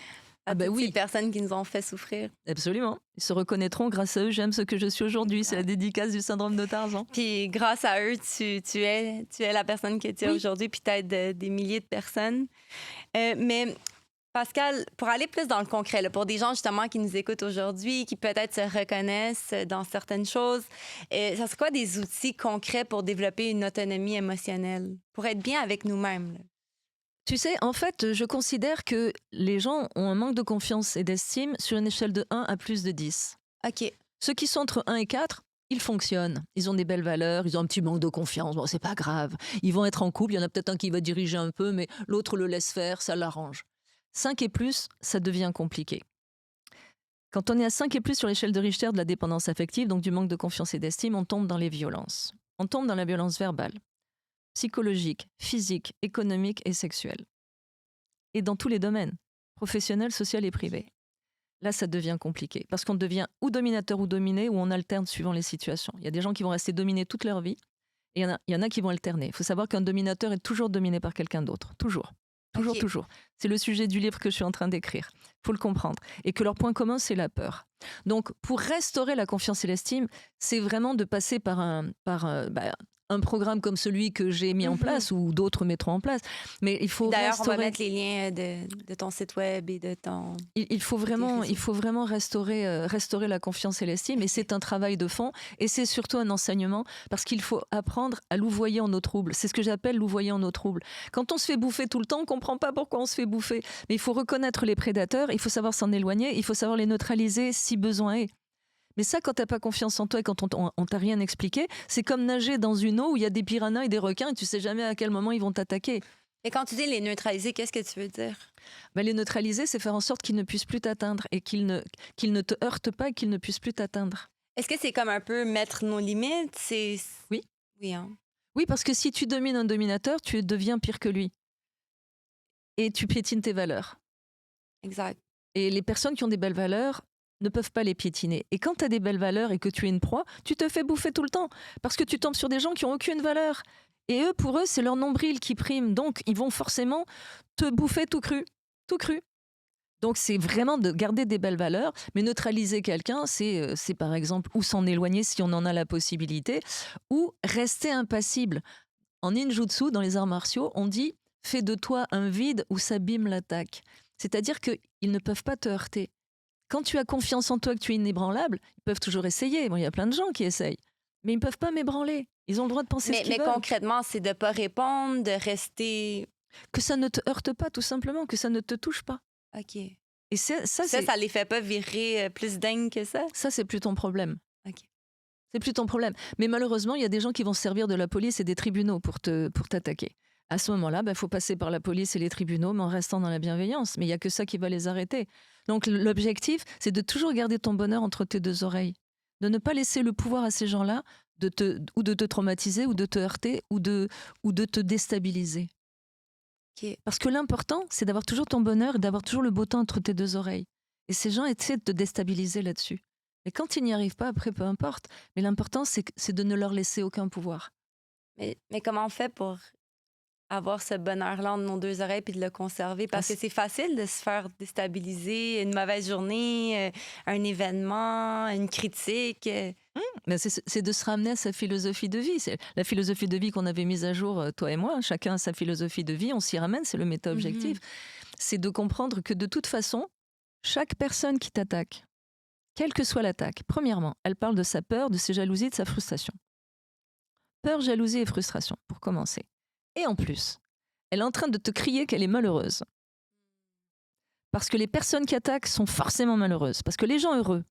à Ah, ben toutes ces oui, personnes qui nous ont fait souffrir. absolument. Ils se reconnaîtront grâce à eux. J'aime ce que je suis aujourd'hui. C'est la Exact. dédicace du syndrome de Tarzan. Puis grâce à eux, tu es la personne que tu es Oui. aujourd'hui, puis tu aides des milliers de personnes. Mais Pascal, pour aller plus dans le concret, là, pour des gens justement qui nous écoutent aujourd'hui, qui peut-être se reconnaissent dans certaines choses, ça serait quoi des outils concrets pour développer une autonomie émotionnelle, pour être bien avec nous-mêmes? Là? Tu sais, en fait, je considère que les gens ont un manque de confiance et d'estime sur une échelle de 1 à plus de 10. OK. Ceux qui sont entre 1 et 4, ils fonctionnent. Ils ont des belles valeurs, ils ont un petit manque de confiance. Bon, c'est pas grave. Ils vont être en couple, il y en a peut-être un qui va diriger un peu, mais l'autre le laisse faire, ça l'arrange. 5 et plus, ça devient compliqué. Quand on est à 5 et plus sur l'échelle de Richter de la dépendance affective, donc du manque de confiance et d'estime, on tombe dans les violences. On tombe dans la violence verbale, psychologique, physique, économique et sexuelle. Et dans tous les domaines, professionnel, social et privé. Là, ça devient compliqué parce qu'on devient ou dominateur ou dominé ou on alterne suivant les situations. Il y a des gens qui vont rester dominés toute leur vie et il y en a qui vont alterner. Il faut savoir qu'un dominateur est toujours dominé par quelqu'un d'autre. Toujours. Toujours, OK. toujours. C'est le sujet du livre que je suis en train d'écrire. Il faut le comprendre. Et que leur point commun, c'est la peur. Donc, pour restaurer la confiance et l'estime, c'est vraiment de passer par un programme comme celui que j'ai mis en Mhm. place ou d'autres mettront en place. Mais il faut D'ailleurs, on va restaurer. mettre les liens de ton site web et de ton... Il faut de tes vraiment, réseaux. il faut vraiment restaurer la confiance et l'estime. Et c'est un travail de fond. Et c'est surtout un enseignement parce qu'il faut apprendre à louvoyer en nos troubles. C'est ce que j'appelle louvoyer en nos troubles. Quand on se fait bouffer tout le temps, on ne comprend pas pourquoi on se fait bouffer. Mais il faut reconnaître les prédateurs, il faut savoir s'en éloigner, il faut savoir les neutraliser si besoin est. Mais ça, quand tu n'as pas confiance en toi et quand on t'a rien expliqué, c'est comme nager dans une eau où il y a des piranhas et des requins et tu sais jamais à quel moment ils vont t'attaquer. Et quand tu dis les neutraliser, qu'est-ce que tu veux dire? Ben, les neutraliser, c'est faire en sorte qu'ils ne puissent plus t'atteindre et qu'ils ne te heurtent pas et qu'ils ne puissent plus t'atteindre. Est-ce que c'est comme un peu mettre nos limites? Oui. Oui, hein? Oui, parce que si tu domines un dominateur, tu deviens pire que lui. Et tu piétines tes valeurs. Exact. Et les personnes qui ont des belles valeurs ne peuvent pas les piétiner. Et quand tu as des belles valeurs et que tu es une proie, tu te fais bouffer tout le temps. Parce que tu tombes sur des gens qui n'ont aucune valeur. Et eux, pour eux, c'est leur nombril qui prime. Donc, ils vont forcément te bouffer tout cru. Tout cru. Donc, c'est vraiment de garder des belles valeurs. Mais neutraliser quelqu'un, c'est par exemple ou s'en éloigner si on en a la possibilité, ou rester impassible. En ninjutsu, dans les arts martiaux, on dit « fais de toi un vide où s'abîme l'attaque ». C'est-à-dire qu'ils ne peuvent pas te heurter. Quand tu as confiance en toi, que tu es inébranlable, ils peuvent toujours essayer. Bon, il y a plein de gens qui essayent. Mais ils ne peuvent pas m'ébranler. Ils ont le droit de penser ce Mais qu'ils veulent. concrètement, c'est de ne pas répondre, de rester... Que ça ne te heurte pas, tout simplement. Que ça ne te touche pas. OK. Et ça, Ça les fait pas virer plus dingue que ça? ça, c'est plus ton problème. OK. C'est plus ton problème. Mais malheureusement, il y a des gens qui vont se servir de la police et des tribunaux pour t'attaquer. À ce moment-là, il faut passer par la police et les tribunaux, mais en restant dans la bienveillance. Mais il n'y a que ça qui va les arrêter. Donc l'objectif, c'est de toujours garder ton bonheur entre tes deux oreilles. De ne pas laisser le pouvoir à ces gens-là de te traumatiser ou de te heurter ou de te déstabiliser. OK. Parce que l'important, c'est d'avoir toujours ton bonheur et d'avoir toujours le beau temps entre tes deux oreilles. Et ces gens essaient de te déstabiliser là-dessus. Et quand ils n'y arrivent pas, après, peu importe. Mais l'important, c'est de ne leur laisser aucun pouvoir. Mais comment on fait pour avoir ce bonheur-là entre nos deux oreilles puis de le conserver? Ah, Parce que c'est facile de se faire déstabiliser, une mauvaise journée, un événement, une critique. Mais c'est de se ramener à sa philosophie de vie. C'est la philosophie de vie qu'on avait mise à jour, toi et moi. Chacun a sa philosophie de vie, on s'y ramène, c'est le méta-objectif. C'est de comprendre que de toute façon, chaque personne qui t'attaque, quelle que soit l'attaque, premièrement, elle parle de sa peur, de ses jalousies, de sa frustration. Peur, jalousie et frustration, pour commencer. Et en plus, elle est en train de te crier qu'elle est malheureuse. Parce que les personnes qui attaquent sont forcément malheureuses. Parce que les gens heureux,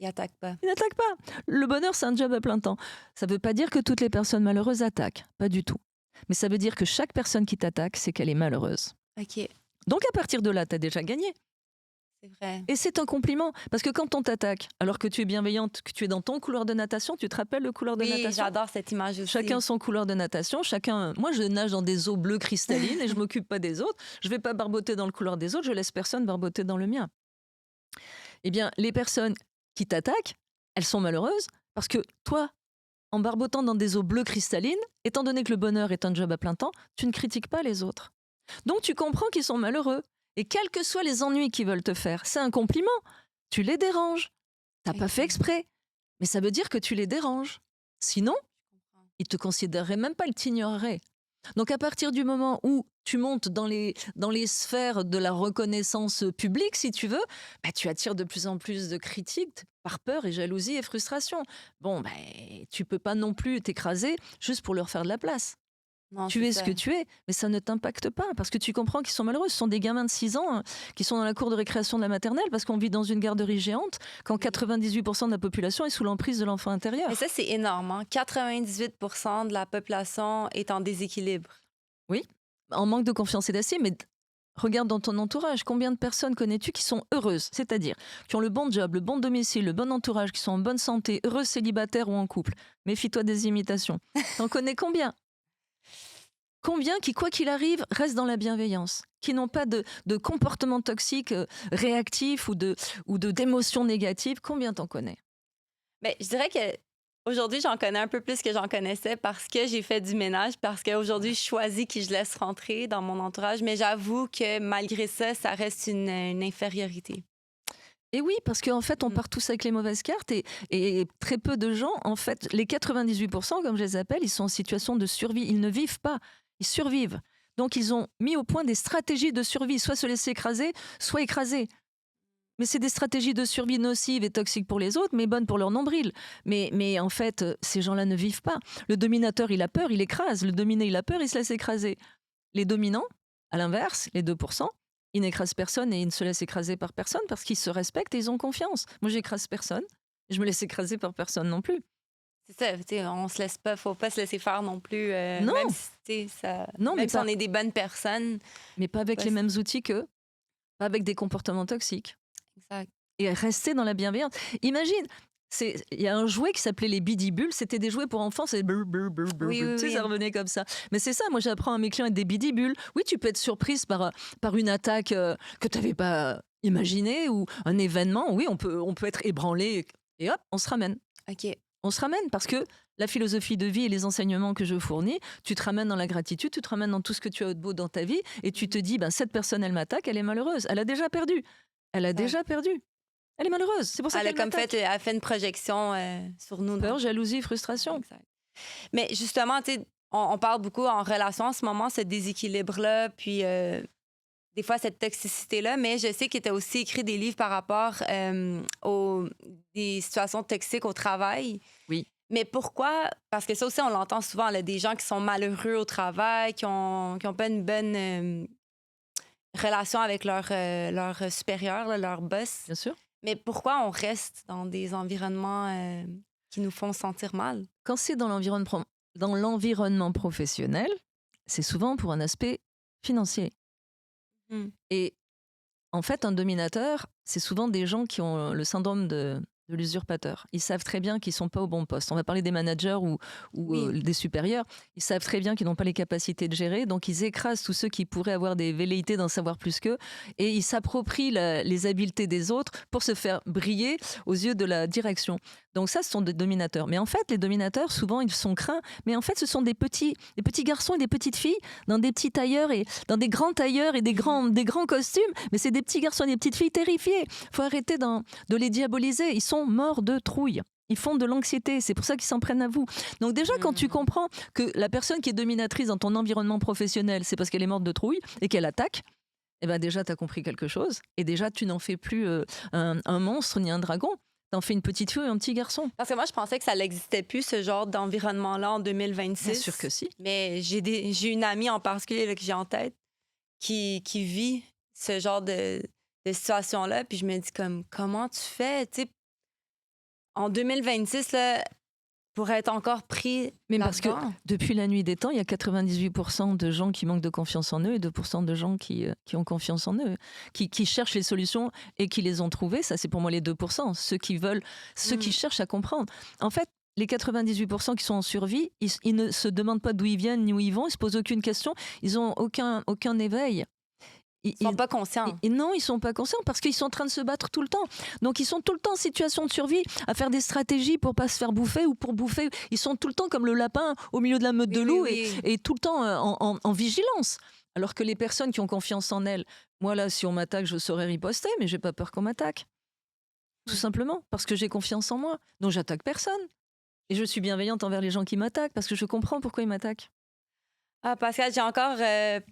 Ils attaquent pas. ils n'attaquent pas. Le bonheur, c'est un job à plein temps. Ça ne veut pas dire que toutes les personnes malheureuses attaquent. Pas du tout. Mais ça veut dire que chaque personne qui t'attaque, c'est qu'elle est malheureuse. OK, Donc à partir de là, tu as déjà gagné. c'est vrai. Et c'est un compliment. Parce que quand on t'attaque, alors que tu es bienveillante, que tu es dans ton couloir de natation, tu te rappelles le couloir de Oui, natation? j'adore cette image aussi. Chacun son couloir de natation, moi je nage dans des eaux bleues cristallines et je m'occupe pas des autres. Je vais pas barboter dans le couloir des autres, je laisse personne barboter dans le mien. Eh bien, les personnes qui t'attaquent, elles sont malheureuses parce que toi, en barbotant dans des eaux bleues cristallines, étant donné que le bonheur est un job à plein temps, tu ne critiques pas les autres. Donc tu comprends qu'ils sont malheureux. Et quels que soient les ennuis qu'ils veulent te faire, c'est un compliment. Tu les déranges. T'as pas fait exprès. Mais ça veut dire que tu les déranges. Sinon, ils te considéreraient même pas, ils t'ignoreraient. Donc à partir du moment où tu montes dans les sphères de la reconnaissance publique, si tu veux, bah, tu attires de plus en plus de critiques par peur et jalousie et frustration. Bon, bah, tu peux pas non plus t'écraser juste pour leur faire de la place. Non, Tu c'est es ce ça. que tu es, mais ça ne t'impacte pas parce que tu comprends qu'ils sont malheureux. Ce sont des gamins de 6 ans qui sont dans la cour de récréation de la maternelle parce qu'on vit dans une garderie géante quand 98% de la population est sous l'emprise de l'enfant intérieur. Mais ça, c'est énorme. Hein? 98 de la population est en déséquilibre. Oui, en manque de confiance et d'estime, mais regarde dans ton entourage, combien de personnes connais-tu qui sont heureuses, c'est-à-dire qui ont le bon job, le bon domicile, le bon entourage, qui sont en bonne santé, heureuses célibataires ou en couple. Méfie-toi des imitations. T'en connais combien? Combien qui, quoi qu'il arrive, restent dans la bienveillance, qui n'ont pas de comportement toxique, réactif ou d'émotions négatives? Combien t'en connais? Mais je dirais que aujourd'hui, j'en connais un peu plus que j'en connaissais parce que j'ai fait du ménage, parce qu'aujourd'hui, je choisis qui je laisse rentrer dans mon entourage. Mais j'avoue que malgré ça, ça reste une infériorité. Et oui, parce qu'en fait, on Mm. part tous avec les mauvaises cartes et très peu de gens, en fait, les 98%, comme je les appelle, ils sont en situation de survie. Ils ne vivent pas, ils survivent. Donc, ils ont mis au point des stratégies de survie, soit se laisser écraser, soit écraser. Mais c'est des stratégies de survie nocives et toxiques pour les autres, mais bonnes pour leur nombril. Mais en fait, ces gens-là ne vivent pas. Le dominateur, il a peur, il écrase. Le dominé, il a peur, il se laisse écraser. Les dominants, à l'inverse, les 2%, ils n'écrasent personne et ils ne se laissent écraser par personne parce qu'ils se respectent et ils ont confiance. Moi, j'écrase personne. Je me laisse écraser par personne non plus. C'est ça, tu sais, on se laisse pas, faut pas se laisser faire non plus. Non. Même si, tu sais, Non, mais même si pas- on est des bonnes personnes. Mais pas avec Ouais, les mêmes outils qu'eux, pas avec des comportements toxiques. Exact. Et rester dans la bienveillance. Imagine, il y a un jouet qui s'appelait les bidibulles. C'était des jouets pour enfants. C'est Oui, oui, tu sais, oui. ça revenait comme ça. Mais c'est ça, moi j'apprends à mes clients à être des bidibulles. Oui, tu peux être surprise par une attaque que tu n'avais pas imaginée ou un événement. Oui, on peut être ébranlé et hop, on se ramène. OK. On se ramène parce que la philosophie de vie et les enseignements que je fournis, tu te ramènes dans la gratitude, tu te ramènes dans tout ce que tu as de beau dans ta vie et tu te dis, ben, cette personne, elle m'attaque, elle est malheureuse. Elle a déjà perdu. Elle a déjà perdu. Elle est malheureuse. C'est pour ça Elle a qu'elle comme m'attaque. elle a fait une projection sur nous. Peur, non? jalousie, frustration. Exact. Mais justement, tu sais, on parle beaucoup en relation en ce moment, ce déséquilibre-là, puis des fois cette toxicité-là, mais je sais que tu as aussi écrit des livres par rapport aux des situations toxiques au travail. Oui. Mais pourquoi? Parce que ça aussi, on l'entend souvent, là, des gens qui sont malheureux au travail, qui ont pas une bonne relation avec leur supérieur, là, leur boss. Bien sûr. Mais pourquoi on reste dans des environnements qui nous font sentir mal? Quand c'est dans l'environnement professionnel, c'est souvent pour un aspect financier. Mm. Et en fait, un dominateur, c'est souvent des gens qui ont le syndrome de l'usurpateur. Ils savent très bien qu'ils ne sont pas au bon poste. On va parler des managers ou Oui. des supérieurs. Ils savent très bien qu'ils n'ont pas les capacités de gérer, donc ils écrasent tous ceux qui pourraient avoir des velléités d'en savoir plus qu'eux, et ils s'approprient les habiletés des autres pour se faire briller aux yeux de la direction. Donc ça, ce sont des dominateurs. Mais en fait, les dominateurs, souvent, ils sont craints. Mais en fait, ce sont des petits garçons et des petites filles dans des petits tailleurs et dans des grands tailleurs et des grands costumes. Mais c'est des petits garçons et des petites filles terrifiés. Il faut arrêter de les diaboliser. Ils sont morts de trouille. Ils font de l'anxiété, c'est pour ça qu'ils s'en prennent à vous. Donc déjà, quand tu comprends que la personne qui est dominatrice dans ton environnement professionnel, c'est parce qu'elle est morte de trouille et qu'elle attaque, eh ben déjà, tu as compris quelque chose. Et déjà, tu n'en fais plus un monstre ni un dragon. T'en fais une petite fille et un petit garçon. Parce que moi, je pensais que ça n'existait plus, ce genre d'environnement-là, en 2026. Bien sûr que si. Mais j'ai une amie en particulier là, que j'ai en tête qui vit ce genre de situation-là. Puis je me dis, comment tu fais, tu sais, en 2026, là, pour être encore pris Mais parce que là-dedans? depuis la nuit des temps, il y a 98% de gens qui manquent de confiance en eux et 2% de gens qui ont confiance en eux, qui cherchent les solutions et qui les ont trouvées. Ça, c'est pour moi les 2%, ceux qui veulent, ceux qui cherchent à comprendre. En fait, les 98% qui sont en survie, ils ne se demandent pas d'où ils viennent ni où ils vont, ils se posent aucune question, ils n'ont aucun éveil. Ils sont pas conscients. Non, ils sont pas conscients parce qu'ils sont en train de se battre tout le temps. Donc ils sont tout le temps en situation de survie, à faire des stratégies pour pas se faire bouffer ou pour bouffer. Ils sont tout le temps comme le lapin au milieu de la meute de loups et tout le temps en vigilance. Alors que les personnes qui ont confiance en elles, moi là, si on m'attaque, je saurais riposter, mais j'ai pas peur qu'on m'attaque. Tout simplement parce que j'ai confiance en moi. Donc j'attaque personne. Et je suis bienveillante envers les gens qui m'attaquent parce que je comprends pourquoi ils m'attaquent. Ah, Pascal, j'ai encore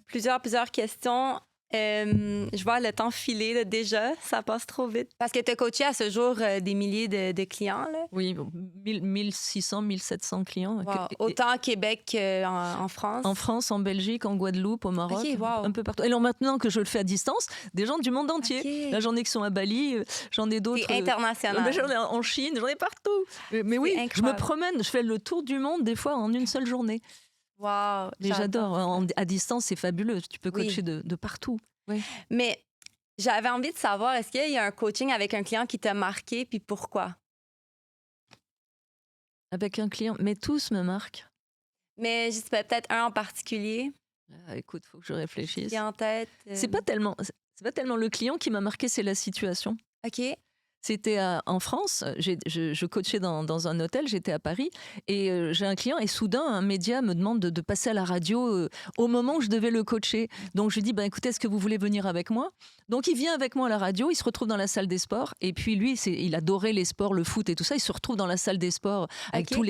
plusieurs questions. Je vois le temps filer là, déjà, ça passe trop vite. Parce que tu as coaché à ce jour des milliers de clients. Là. Oui, 1600, 1700 clients. Wow. Autant au Québec qu'en France. En France, en Belgique, en Guadeloupe, au Maroc, Ok, wow. un peu partout. Et alors maintenant que je le fais à distance, des gens du monde entier. Ok. Là, j'en ai qui sont à Bali, j'en ai d'autres. C'est international. J'en ai en Chine, j'en ai partout. Mais oui, incroyable. je me promène, je fais le tour du monde des fois en une seule journée. Wow, Mais j'adore. À distance, c'est fabuleux. Tu peux coacher de partout. Oui. Mais j'avais envie de savoir, est-ce qu'il y a un coaching avec un client qui t'a marqué, puis pourquoi? Avec un client, mais tous me marquent. Mais je sais pas, peut-être un en particulier Écoute, faut que je réfléchisse. qui est en tête. C'est pas tellement le client qui m'a marqué, c'est la situation. OK. C'était en France, je coachais dans un hôtel, j'étais à Paris, et j'ai un client, et soudain, un média me demande de passer à la radio au moment où je devais le coacher. Donc je lui dis, écoutez, est-ce que vous voulez venir avec moi? Donc il vient avec moi à la radio, il se retrouve dans la salle des sports, et puis lui, il adorait les sports, le foot et tout ça, il se retrouve dans la salle des sports avec tous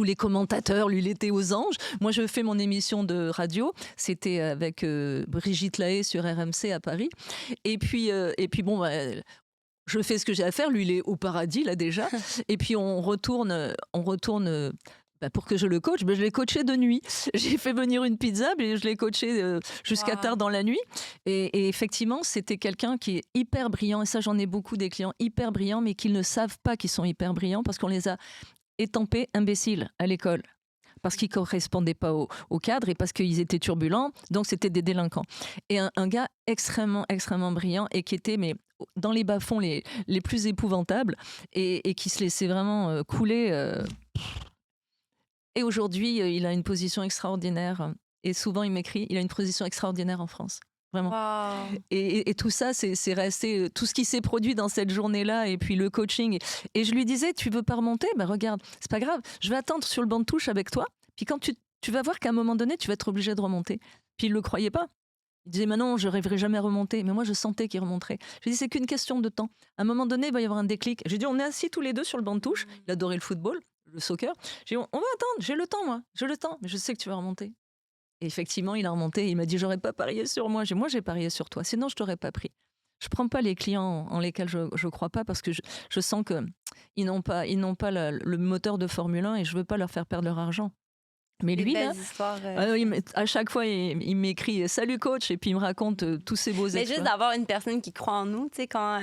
les commentateurs, lui il était aux anges. Moi je fais mon émission de radio, c'était avec Brigitte Lahaye sur RMC à Paris, et puis bon... je fais ce que j'ai à faire, lui il est au paradis là déjà, et puis on retourne pour que je le coach, je l'ai coaché de nuit. J'ai fait venir une pizza, mais je l'ai coaché jusqu'à tard dans la nuit. Et effectivement, c'était quelqu'un qui est hyper brillant, et ça j'en ai beaucoup des clients hyper brillants, mais qui ne savent pas qu'ils sont hyper brillants parce qu'on les a étampés imbéciles à l'école. Parce qu'ils ne correspondaient pas au cadre et parce qu'ils étaient turbulents, donc c'était des délinquants. Et un gars extrêmement, extrêmement brillant et qui était dans les bas-fonds les plus épouvantables et qui se laissait vraiment couler. Et aujourd'hui, il a une position extraordinaire. Et souvent, il m'écrit, il a une position extraordinaire en France. Vraiment. Wow. Et tout ça, c'est resté, tout ce qui s'est produit dans cette journée-là, et puis le coaching. Et je lui disais, tu veux pas remonter? Regarde, c'est pas grave, je vais attendre sur le banc de touche avec toi, puis quand tu vas voir qu'à un moment donné, tu vas être obligé de remonter. Puis il le croyait pas. Il disait, non, je rêverai jamais à remonter. Mais moi, je sentais qu'il remonterait. Je lui dis, c'est qu'une question de temps. À un moment donné, il va y avoir un déclic. J'ai dit, on est assis tous les deux sur le banc de touche. Il adorait le football, le soccer. J'ai dit, on va attendre, j'ai le temps, moi. J'ai le temps, mais je sais que tu vas remonter. Et effectivement, il a remonté. Il m'a dit, j'aurais pas parié sur moi. Moi, j'ai parié sur toi. Sinon, je t'aurais pas pris. Je prends pas les clients en lesquels je crois pas parce que je sens qu'ils n'ont pas le moteur de Formule 1 et je veux pas leur faire perdre leur argent. Mais lui, là, à chaque fois, il m'écrit « Salut coach » et puis il me raconte tous ses beaux exploits. Mais juste d'avoir une personne qui croit en nous, tu sais, quand...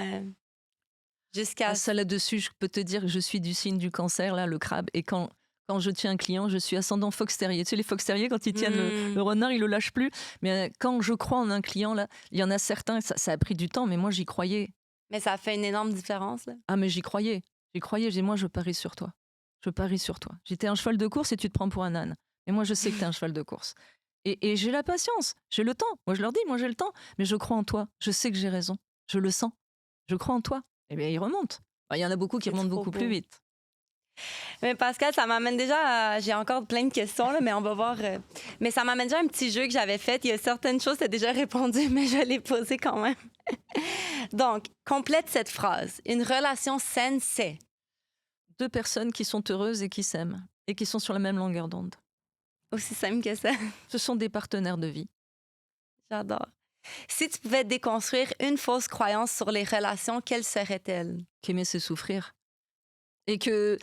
jusqu'à... Ça, là-dessus, je peux te dire que je suis du signe du cancer, là, le crabe. Et quand je tiens un client, je suis ascendant fox terrier. Tu sais, les fox terriers, quand ils tiennent le renard, ils le lâchent plus. Mais quand je crois en un client, là, il y en a certains, ça a pris du temps, mais moi, j'y croyais. Mais ça fait une énorme différence, là. Ah, mais j'y croyais. J'y croyais, j'ai dit, moi, je parie sur toi. Je parie sur toi. J'étais un cheval de course et tu te prends pour un âne. Et moi, je sais que tu es un cheval de course. Et j'ai la patience, j'ai le temps. Moi, je leur dis, moi, j'ai le temps. Mais je crois en toi. Je sais que j'ai raison. Je le sens. Je crois en toi. Et bien, ils remontent. Il y en a beaucoup qui C'est remontent trop beaucoup beau. plus vite. Mais Pascal, ça m'amène déjà à... J'ai encore plein de questions, là, mais on va voir. Mais ça m'amène déjà à un petit jeu que j'avais fait. Il y a certaines choses, c'est déjà répondu, mais je vais les poser quand même. Donc, complète cette phrase. Une relation saine, c'est... 2 personnes qui sont heureuses et qui s'aiment. Et qui sont sur la même longueur d'onde. Aussi simple que ça. Ce sont des partenaires de vie. J'adore. Si tu pouvais déconstruire une fausse croyance sur les relations, quelle serait-elle? Qu'aimer, c'est souffrir. Et que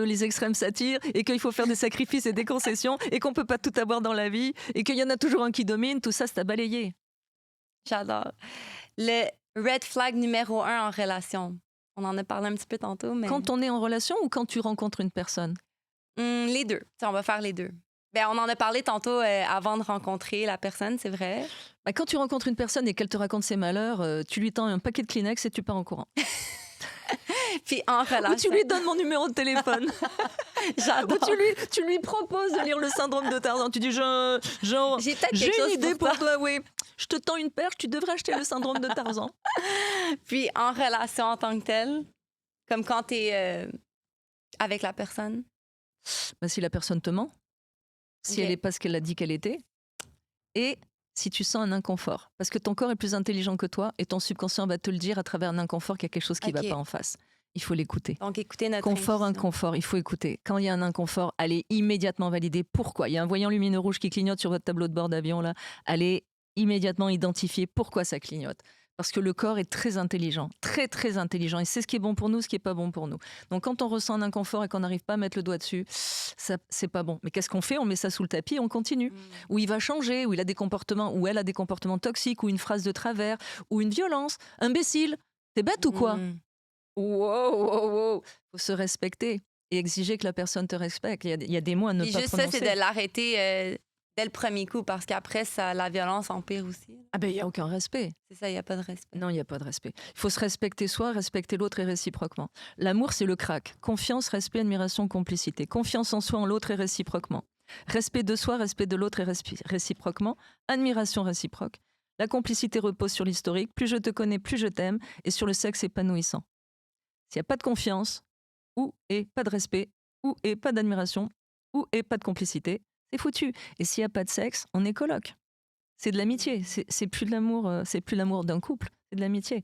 les extrêmes s'attirent, et qu'il faut faire des sacrifices et des concessions, et qu'on peut pas tout avoir dans la vie, et qu'il y en a toujours un qui domine, tout ça, c'est à balayer. J'adore. Le red flag numéro 1 en relation. On en a parlé un petit peu tantôt, mais... Quand on est en relation ou quand tu rencontres une personne? Les deux. Tiens, on va faire les deux. Ben, on en a parlé tantôt avant de rencontrer la personne, c'est vrai. Bah, quand tu rencontres une personne et qu'elle te raconte ses malheurs, tu lui tends un paquet de Kleenex et tu pars en courant. Puis en relation... Ou tu lui donnes mon numéro de téléphone. J'adore. Ou tu lui proposes de lire le syndrome de Tarzan. Tu dis, genre, J'ai peut-être j'ai quelque chose une idée pour pour toi, oui. Je te tends une perche, tu devrais acheter le syndrome de Tarzan. Puis en relation en tant que telle, comme quand tu es avec la personne. Bah, si la personne te ment, si Ok. elle n'est pas ce qu'elle a dit qu'elle était, et si tu sens un inconfort. Parce que ton corps est plus intelligent que toi et ton subconscient va te le dire à travers un inconfort qu'il y a quelque chose qui ne Ok. va pas en face. Il faut l'écouter. Donc, écoutez notre Confort, intuition. inconfort, il faut écouter. Quand il y a un inconfort, allez immédiatement valider pourquoi. Il y a un voyant lumineux rouge qui clignote sur votre tableau de bord d'avion, là. Allez immédiatement identifier pourquoi ça clignote. Parce que le corps est très intelligent, très très intelligent. Et c'est ce qui est bon pour nous, ce qui n'est pas bon pour nous. Donc quand on ressent un inconfort et qu'on n'arrive pas à mettre le doigt dessus, ça, c'est pas bon. Mais qu'est-ce qu'on fait? On met ça sous le tapis et on continue. Où il va changer, où il a des comportements, où elle a des comportements toxiques, ou une phrase de travers, ou une violence. Imbécile, t'es bête ou quoi? Wow. Faut se respecter et exiger que la personne te respecte. Il y a des mots à ne Puis pas juste ça, prononcer. c'est de l'arrêter dès le premier coup, parce qu'après, la violence empire aussi. Ah ben, il n'y a aucun respect. C'est ça, il n'y a pas de respect. Non, il n'y a pas de respect. Il faut se respecter soi, respecter l'autre et réciproquement. L'amour, c'est le crack. Confiance, respect, admiration, complicité. Confiance en soi, en l'autre et réciproquement. Respect de soi, respect de l'autre et réciproquement. Admiration réciproque. La complicité repose sur l'historique. Plus je te connais, plus je t'aime. Et sur le sexe épanouissant. S'il n'y a pas de confiance, ou et pas de respect, ou et pas d'admiration, ou et pas de complicité, c'est foutu. Et s'il n'y a pas de sexe, on est coloc. C'est de l'amitié. C'est plus de l'amour. C'est plus l'amour d'un couple. C'est de l'amitié.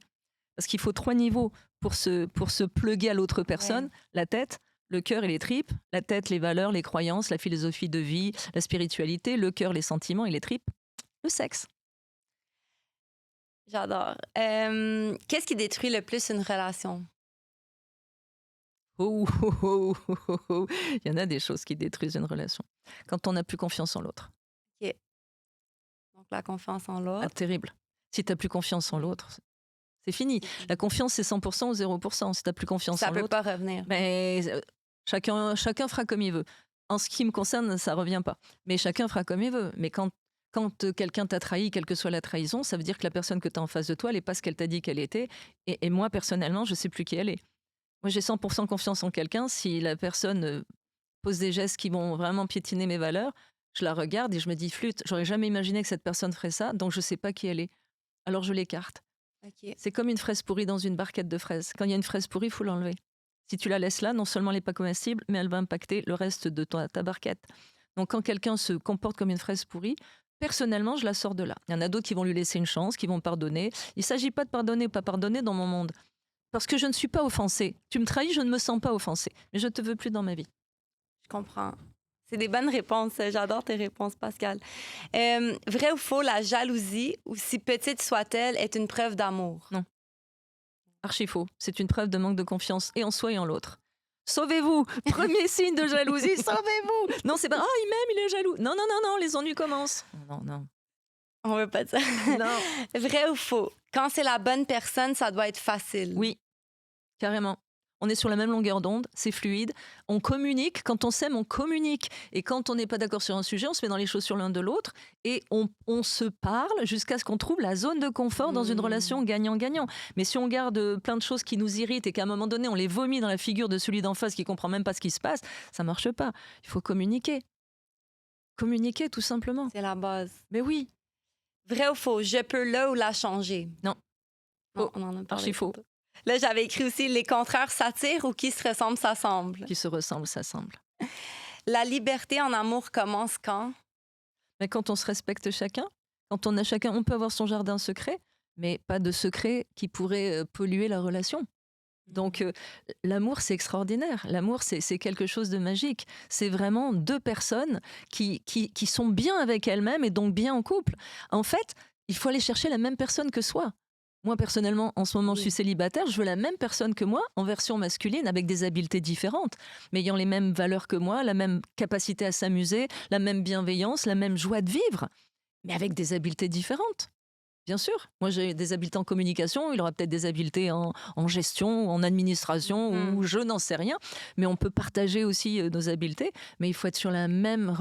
Parce qu'il faut 3 niveaux pour se pluguer à l'autre personne. Ouais. La tête, le cœur et les tripes. La tête, les valeurs, les croyances, la philosophie de vie, la spiritualité. Le cœur, les sentiments et les tripes. Le sexe. J'adore. Qu'est-ce qui détruit le plus une relation? Il y en a des choses qui détruisent une relation. Quand on n'a plus confiance en l'autre. Donc, la confiance en Ah, l'autre. terrible. Si tu n'as plus confiance en l'autre, c'est fini. La confiance, c'est 100% ou 0%. Si tu n'as plus confiance Ça en peut l'autre, pas revenir. chacun fera comme il veut. En ce qui me concerne, ça ne revient pas. Mais chacun fera comme il veut. Mais quand quelqu'un t'a trahi, quelle que soit la trahison, ça veut dire que la personne que tu as en face de toi, elle n'est pas ce qu'elle t'a dit qu'elle était. Et moi, personnellement, je ne sais plus qui elle est. Moi, j'ai 100% confiance en quelqu'un. Si la personne pose des gestes qui vont vraiment piétiner mes valeurs, je la regarde et je me dis, flûte, j'aurais jamais imaginé que cette personne ferait ça, donc je ne sais pas qui elle est. Alors je l'écarte. OK. C'est comme une fraise pourrie dans une barquette de fraises. Quand il y a une fraise pourrie, il faut l'enlever. Si tu la laisses là, non seulement elle n'est pas comestible, mais elle va impacter le reste de ta barquette. Donc quand quelqu'un se comporte comme une fraise pourrie, personnellement, je la sors de là. Il y en a d'autres qui vont lui laisser une chance, qui vont pardonner. Il ne s'agit pas de pardonner ou pas pardonner dans mon monde. Parce que je ne suis pas offensée. Tu me trahis, je ne me sens pas offensée. Mais je ne te veux plus dans ma vie. Je comprends. C'est des bonnes réponses. J'adore tes réponses, Pascal. Vrai ou faux, la jalousie, aussi petite soit-elle, est une preuve d'amour? Non. Archi faux. C'est une preuve de manque de confiance et en soi et en l'autre. Sauvez-vous! Premier signe de jalousie, sauvez-vous! Non, c'est pas « Ah, il m'aime, il est jaloux! » Non, les ennuis commencent. Non. On veut pas de ça. Non. Vrai ou faux? Quand c'est la bonne personne, ça doit être facile. Oui, carrément. on est sur la même longueur d'onde, c'est fluide, on communique, quand on s'aime, on communique. Et quand on n'est pas d'accord sur un sujet, on se met dans les chaussures l'un de l'autre et on se parle jusqu'à ce qu'on trouve la zone de confort dans une relation gagnant-gagnant. Mais si on garde plein de choses qui nous irritent et qu'à un moment donné, on les vomit dans la figure de celui d'en face qui comprend même pas ce qui se passe, ça marche pas. Il faut communiquer. Communiquer, tout simplement. C'est la base. Mais oui. Vrai ou faux? Je peux là ou la changer? Non. Non, on en a parlé. Archi faux. tantôt. Là, j'avais écrit aussi les contraires s'attirent ou qui se ressemblent s'assemblent. Qui se ressemblent, s'assemblent. La liberté en amour commence quand? Mais quand on se respecte chacun, quand on a chacun, on peut avoir son jardin secret, mais pas de secret qui pourrait polluer la relation. Donc l'amour, c'est extraordinaire. L'amour, c'est quelque chose de magique. C'est vraiment deux personnes qui sont bien avec elles-mêmes et donc bien en couple. En fait, il faut aller chercher la même personne que soi. Moi, personnellement, en ce moment, je suis célibataire. Je veux la même personne que moi, en version masculine, avec des habiletés différentes, mais ayant les mêmes valeurs que moi, la même capacité à s'amuser, la même bienveillance, la même joie de vivre, mais avec des habiletés différentes. Bien sûr. Moi, j'ai des habiletés en communication. Il aura peut-être des habiletés en gestion, en administration, ou je n'en sais rien. Mais on peut partager aussi nos habiletés. Mais il faut être sur la même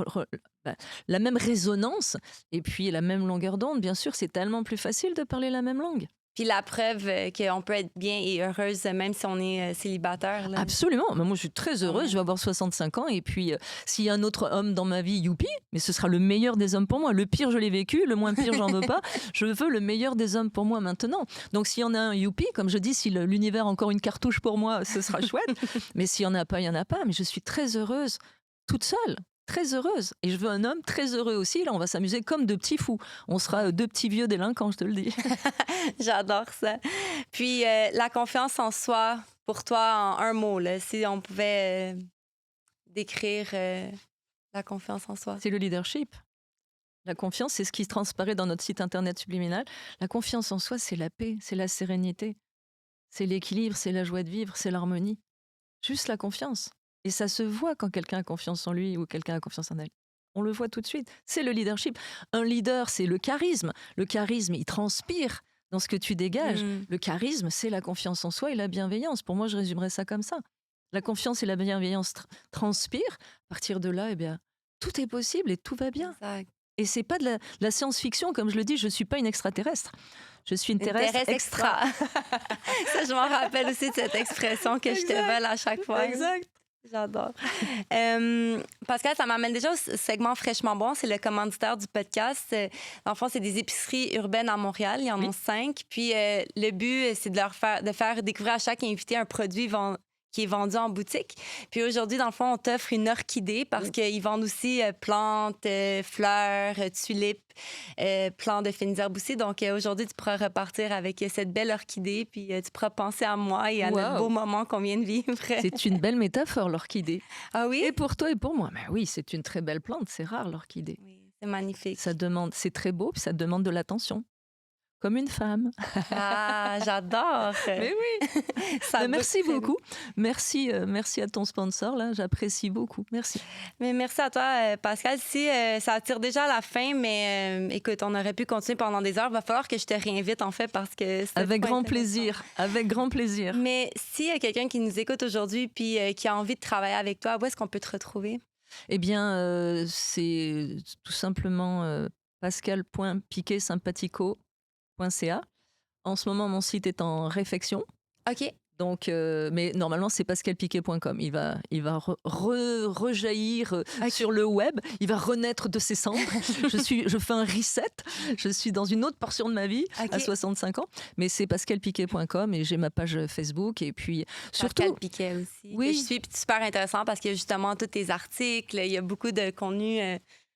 résonance et puis la même longueur d'onde. Bien sûr, c'est tellement plus facile de parler la même langue. Puis la preuve qu'on peut être bien et heureuse même si on est célibataire. Là. Absolument. Mais moi, je suis très heureuse. Je vais avoir 65 ans. Et puis, s'il y a un autre homme dans ma vie, youpi, mais ce sera le meilleur des hommes pour moi. Le pire, je l'ai vécu. Le moins pire, j'en veux pas. Je veux le meilleur des hommes pour moi maintenant. Donc, s'il y en a un, youpi, comme je dis, si l'univers a encore une cartouche pour moi, ce sera chouette. Mais s'il y en a pas, il y en a pas. Mais je suis très heureuse, toute seule. Très heureuse. Et je veux un homme très heureux aussi. Là, on va s'amuser comme deux petits fous. On sera deux petits vieux délinquants, je te le dis. J'adore ça. Puis, la confiance en soi, pour toi, en un mot, là, si on pouvait décrire la confiance en soi. C'est le leadership. La confiance, c'est ce qui transparaît dans notre site internet subliminal. La confiance en soi, c'est la paix, c'est la sérénité, c'est l'équilibre, c'est la joie de vivre, c'est l'harmonie. Juste la confiance. Et ça se voit quand quelqu'un a confiance en lui ou quelqu'un a confiance en elle. On le voit tout de suite. C'est le leadership. Un leader, c'est le charisme. Le charisme, il transpire dans ce que tu dégages. Le charisme, c'est la confiance en soi et la bienveillance. Pour moi, je résumerais ça comme ça. La confiance et la bienveillance transpirent. À partir de là, eh bien, tout est possible et tout va bien. Exact. Et c'est pas de la science-fiction, comme je le dis, je suis pas une extraterrestre. Je suis une terrestre extra. Ça, je m'en rappelle aussi de cette expression que je te vole à chaque fois. Exact. J'adore. Pascal, ça m'amène déjà au segment Fraîchement Bon. C'est le commanditaire du podcast. Dans le fond, c'est des épiceries urbaines à Montréal. Il y en a 5. Puis le but, c'est de faire découvrir à chaque invité un produit qui est vendu en boutique. Puis aujourd'hui, dans le fond, on t'offre une orchidée parce qu'ils vendent aussi plantes, fleurs, tulipes, plants de fénizerbe aussi. Donc aujourd'hui, tu pourras repartir avec cette belle orchidée puis tu pourras penser à moi et à notre beau moment qu'on vient de vivre. C'est une belle métaphore, l'orchidée. Ah oui? Et pour toi et pour moi. Mais oui, c'est une très belle plante. C'est rare, l'orchidée. Oui, c'est magnifique. C'est très beau, puis ça demande de l'attention. Comme une femme. Ah, j'adore. Mais oui. Mais merci beaucoup. Merci à ton sponsor, là. J'apprécie beaucoup. Merci. Mais merci à toi, Pascal. Si ça tire déjà à la fin, mais écoute, on aurait pu continuer pendant des heures. Il va falloir que je te réinvite, en fait, parce que c'est avec grand plaisir. Avec grand plaisir. Mais s'il y a quelqu'un qui nous écoute aujourd'hui puis qui a envie de travailler avec toi, où est-ce qu'on peut te retrouver? Eh bien, c'est tout simplement pascal.piquetsympathico.ca. En ce moment, mon site est en réfection. OK. Donc, mais normalement, c'est pascalpiquet.com. Il va rejaillir sur le web. Il va renaître de ses cendres. Je fais un reset. Je suis dans une autre portion de ma vie à 65 ans. Mais c'est pascalpiquet.com et j'ai ma page Facebook. Et puis, surtout... Pascal Piquet aussi. Oui. Que je suis, puis super intéressant parce que justement, tous tes articles, il y a beaucoup de contenu...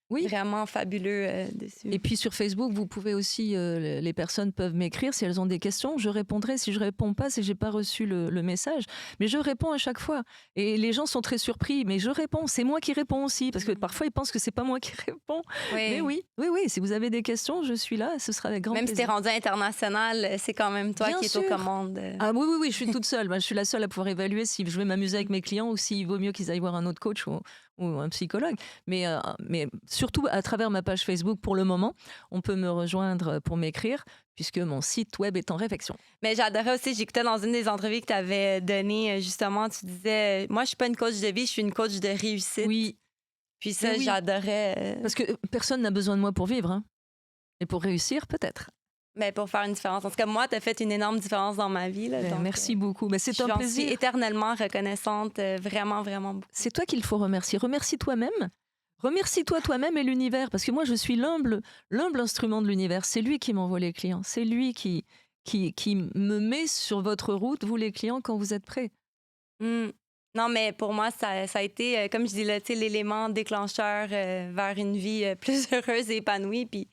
vraiment fabuleux dessus. Et puis sur Facebook, vous pouvez aussi, les personnes peuvent m'écrire si elles ont des questions. Je répondrai. Si je réponds pas, c'est que j'ai pas reçu le message. Mais je réponds à chaque fois. Et les gens sont très surpris. Mais je réponds. C'est moi qui réponds aussi. Parce que parfois, ils pensent que c'est pas moi qui réponds. Mais oui. Si vous avez des questions, je suis là. Ce sera avec grand plaisir. Même si t'es rendu international, c'est quand même toi qui es aux commandes. Ah oui, je suis toute seule. Je suis la seule à pouvoir évaluer si je vais m'amuser avec mes clients ou s'il vaut mieux qu'ils aillent voir un autre coach ou ou un psychologue. Mais surtout à travers ma page Facebook, pour le moment, on peut me rejoindre pour m'écrire, puisque mon site web est en réflexion. Mais j'adorais aussi, j'écoutais dans une des entrevues que tu avais données, justement, tu disais, moi, je suis pas une coach de vie, je suis une coach de réussite. Oui, Puis ça, oui. j'adorais. Parce que personne n'a besoin de moi pour vivre. Hein. Et pour réussir, peut-être. Mais pour faire une différence. En tout cas, moi, tu as fait une énorme différence dans ma vie. Là, donc, merci beaucoup. Mais c'est un j'en suis plaisir. éternellement reconnaissante, vraiment, vraiment beaucoup. C'est toi qu'il faut remercier. Remercie toi-même. Remercie-toi toi-même et l'univers. Parce que moi, je suis l'humble instrument de l'univers. C'est lui qui m'envoie les clients. C'est lui qui me met sur votre route, vous les clients, quand vous êtes prêts. Non, mais pour moi, ça a été, comme je dis là, l'élément déclencheur vers une vie plus heureuse et épanouie. Puis,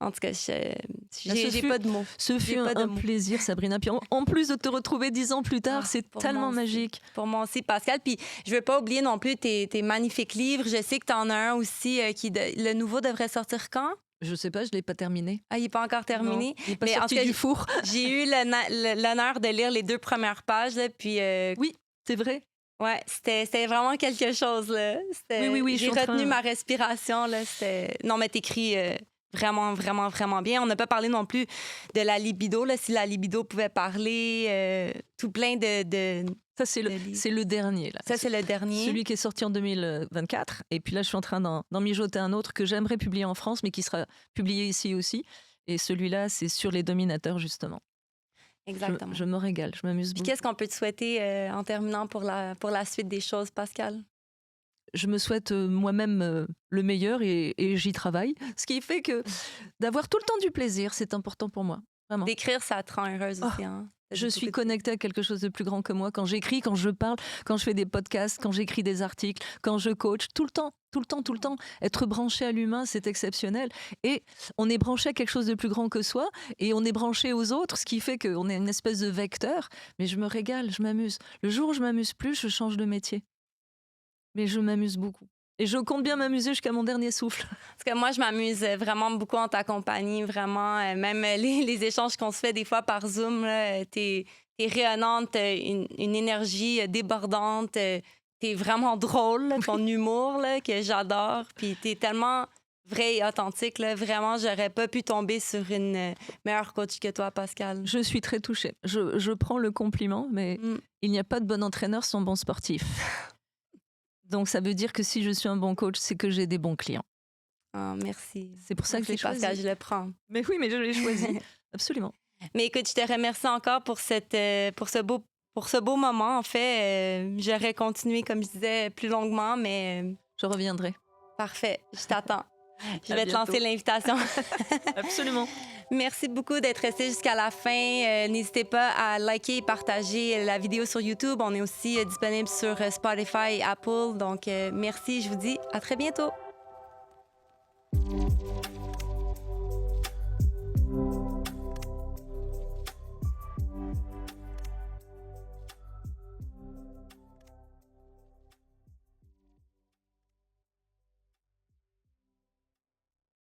en tout cas, j'ai pas de mots. Ce fut un plaisir, Sabrina. Puis en plus de te retrouver 10 ans plus tard, c'est tellement magique. Pour moi aussi, Pascal. Puis je veux pas oublier non plus tes magnifiques livres. Je sais que tu en as un aussi le nouveau devrait sortir quand? Je sais pas, je l'ai pas terminé. Ah, il n'est pas encore terminé? Non, il n'est pas sorti du four. J'ai eu l'honneur de lire les 2 premières pages. Là, puis, oui, c'est vrai. Ouais, c'était vraiment quelque chose. Là. Oui, j'ai retenu ma respiration. Là. Non, mais t'écris vraiment, vraiment, vraiment bien. On n'a pas parlé non plus de la libido, là, si la libido pouvait parler. Tout plein de ça, c'est le dernier. Là. Ça, c'est le dernier. Celui qui est sorti en 2024. Et puis là, je suis en train d'en mijoter un autre que j'aimerais publier en France, mais qui sera publié ici aussi. Et celui-là, c'est sur les dominateurs, justement. Exactement. Je me régale, je m'amuse beaucoup. Puis qu'est-ce qu'on peut te souhaiter en terminant pour la suite des choses, Pascal? Je me souhaite moi-même le meilleur et j'y travaille. Ce qui fait que d'avoir tout le temps du plaisir, c'est important pour moi. Vraiment. D'écrire, ça te rend heureuse aussi. Hein? Je suis connectée à quelque chose de plus grand que moi. Quand j'écris, quand je parle, quand je fais des podcasts, quand j'écris des articles, quand je coach, tout le temps. Être branché à l'humain, c'est exceptionnel. Et on est branché à quelque chose de plus grand que soi et on est branché aux autres, ce qui fait qu'on est une espèce de vecteur. Mais je me régale, je m'amuse. Le jour où je m'amuse plus, je change de métier. Mais je m'amuse beaucoup. Et je compte bien m'amuser jusqu'à mon dernier souffle. Parce que moi, je m'amuse vraiment beaucoup en ta compagnie, vraiment. Même les échanges qu'on se fait des fois par Zoom, t'es rayonnante, une énergie débordante. T'es vraiment drôle, ton humour là, que j'adore. Puis t'es tellement vrai et authentique. Là. Vraiment, j'aurais pas pu tomber sur une meilleure coach que toi, Pascal. Je suis très touchée. Je prends le compliment, mais il n'y a pas de bon entraîneur sans bon sportif. Donc, ça veut dire que si je suis un bon coach, c'est que j'ai des bons clients. Oh, merci. C'est pour ça que je l'ai choisi. Pascal, je le prends. Mais oui, mais je l'ai choisi. Absolument. Mais écoute, je te remercie encore pour ce beau moment. En fait, j'aurais continué, comme je disais, plus longuement, mais... Je reviendrai. Parfait. Je t'attends. Je vais te lancer l'invitation. Absolument. Merci beaucoup d'être resté jusqu'à la fin. N'hésitez pas à liker et partager la vidéo sur YouTube. On est aussi disponible sur Spotify et Apple. Donc, merci. Je vous dis à très bientôt.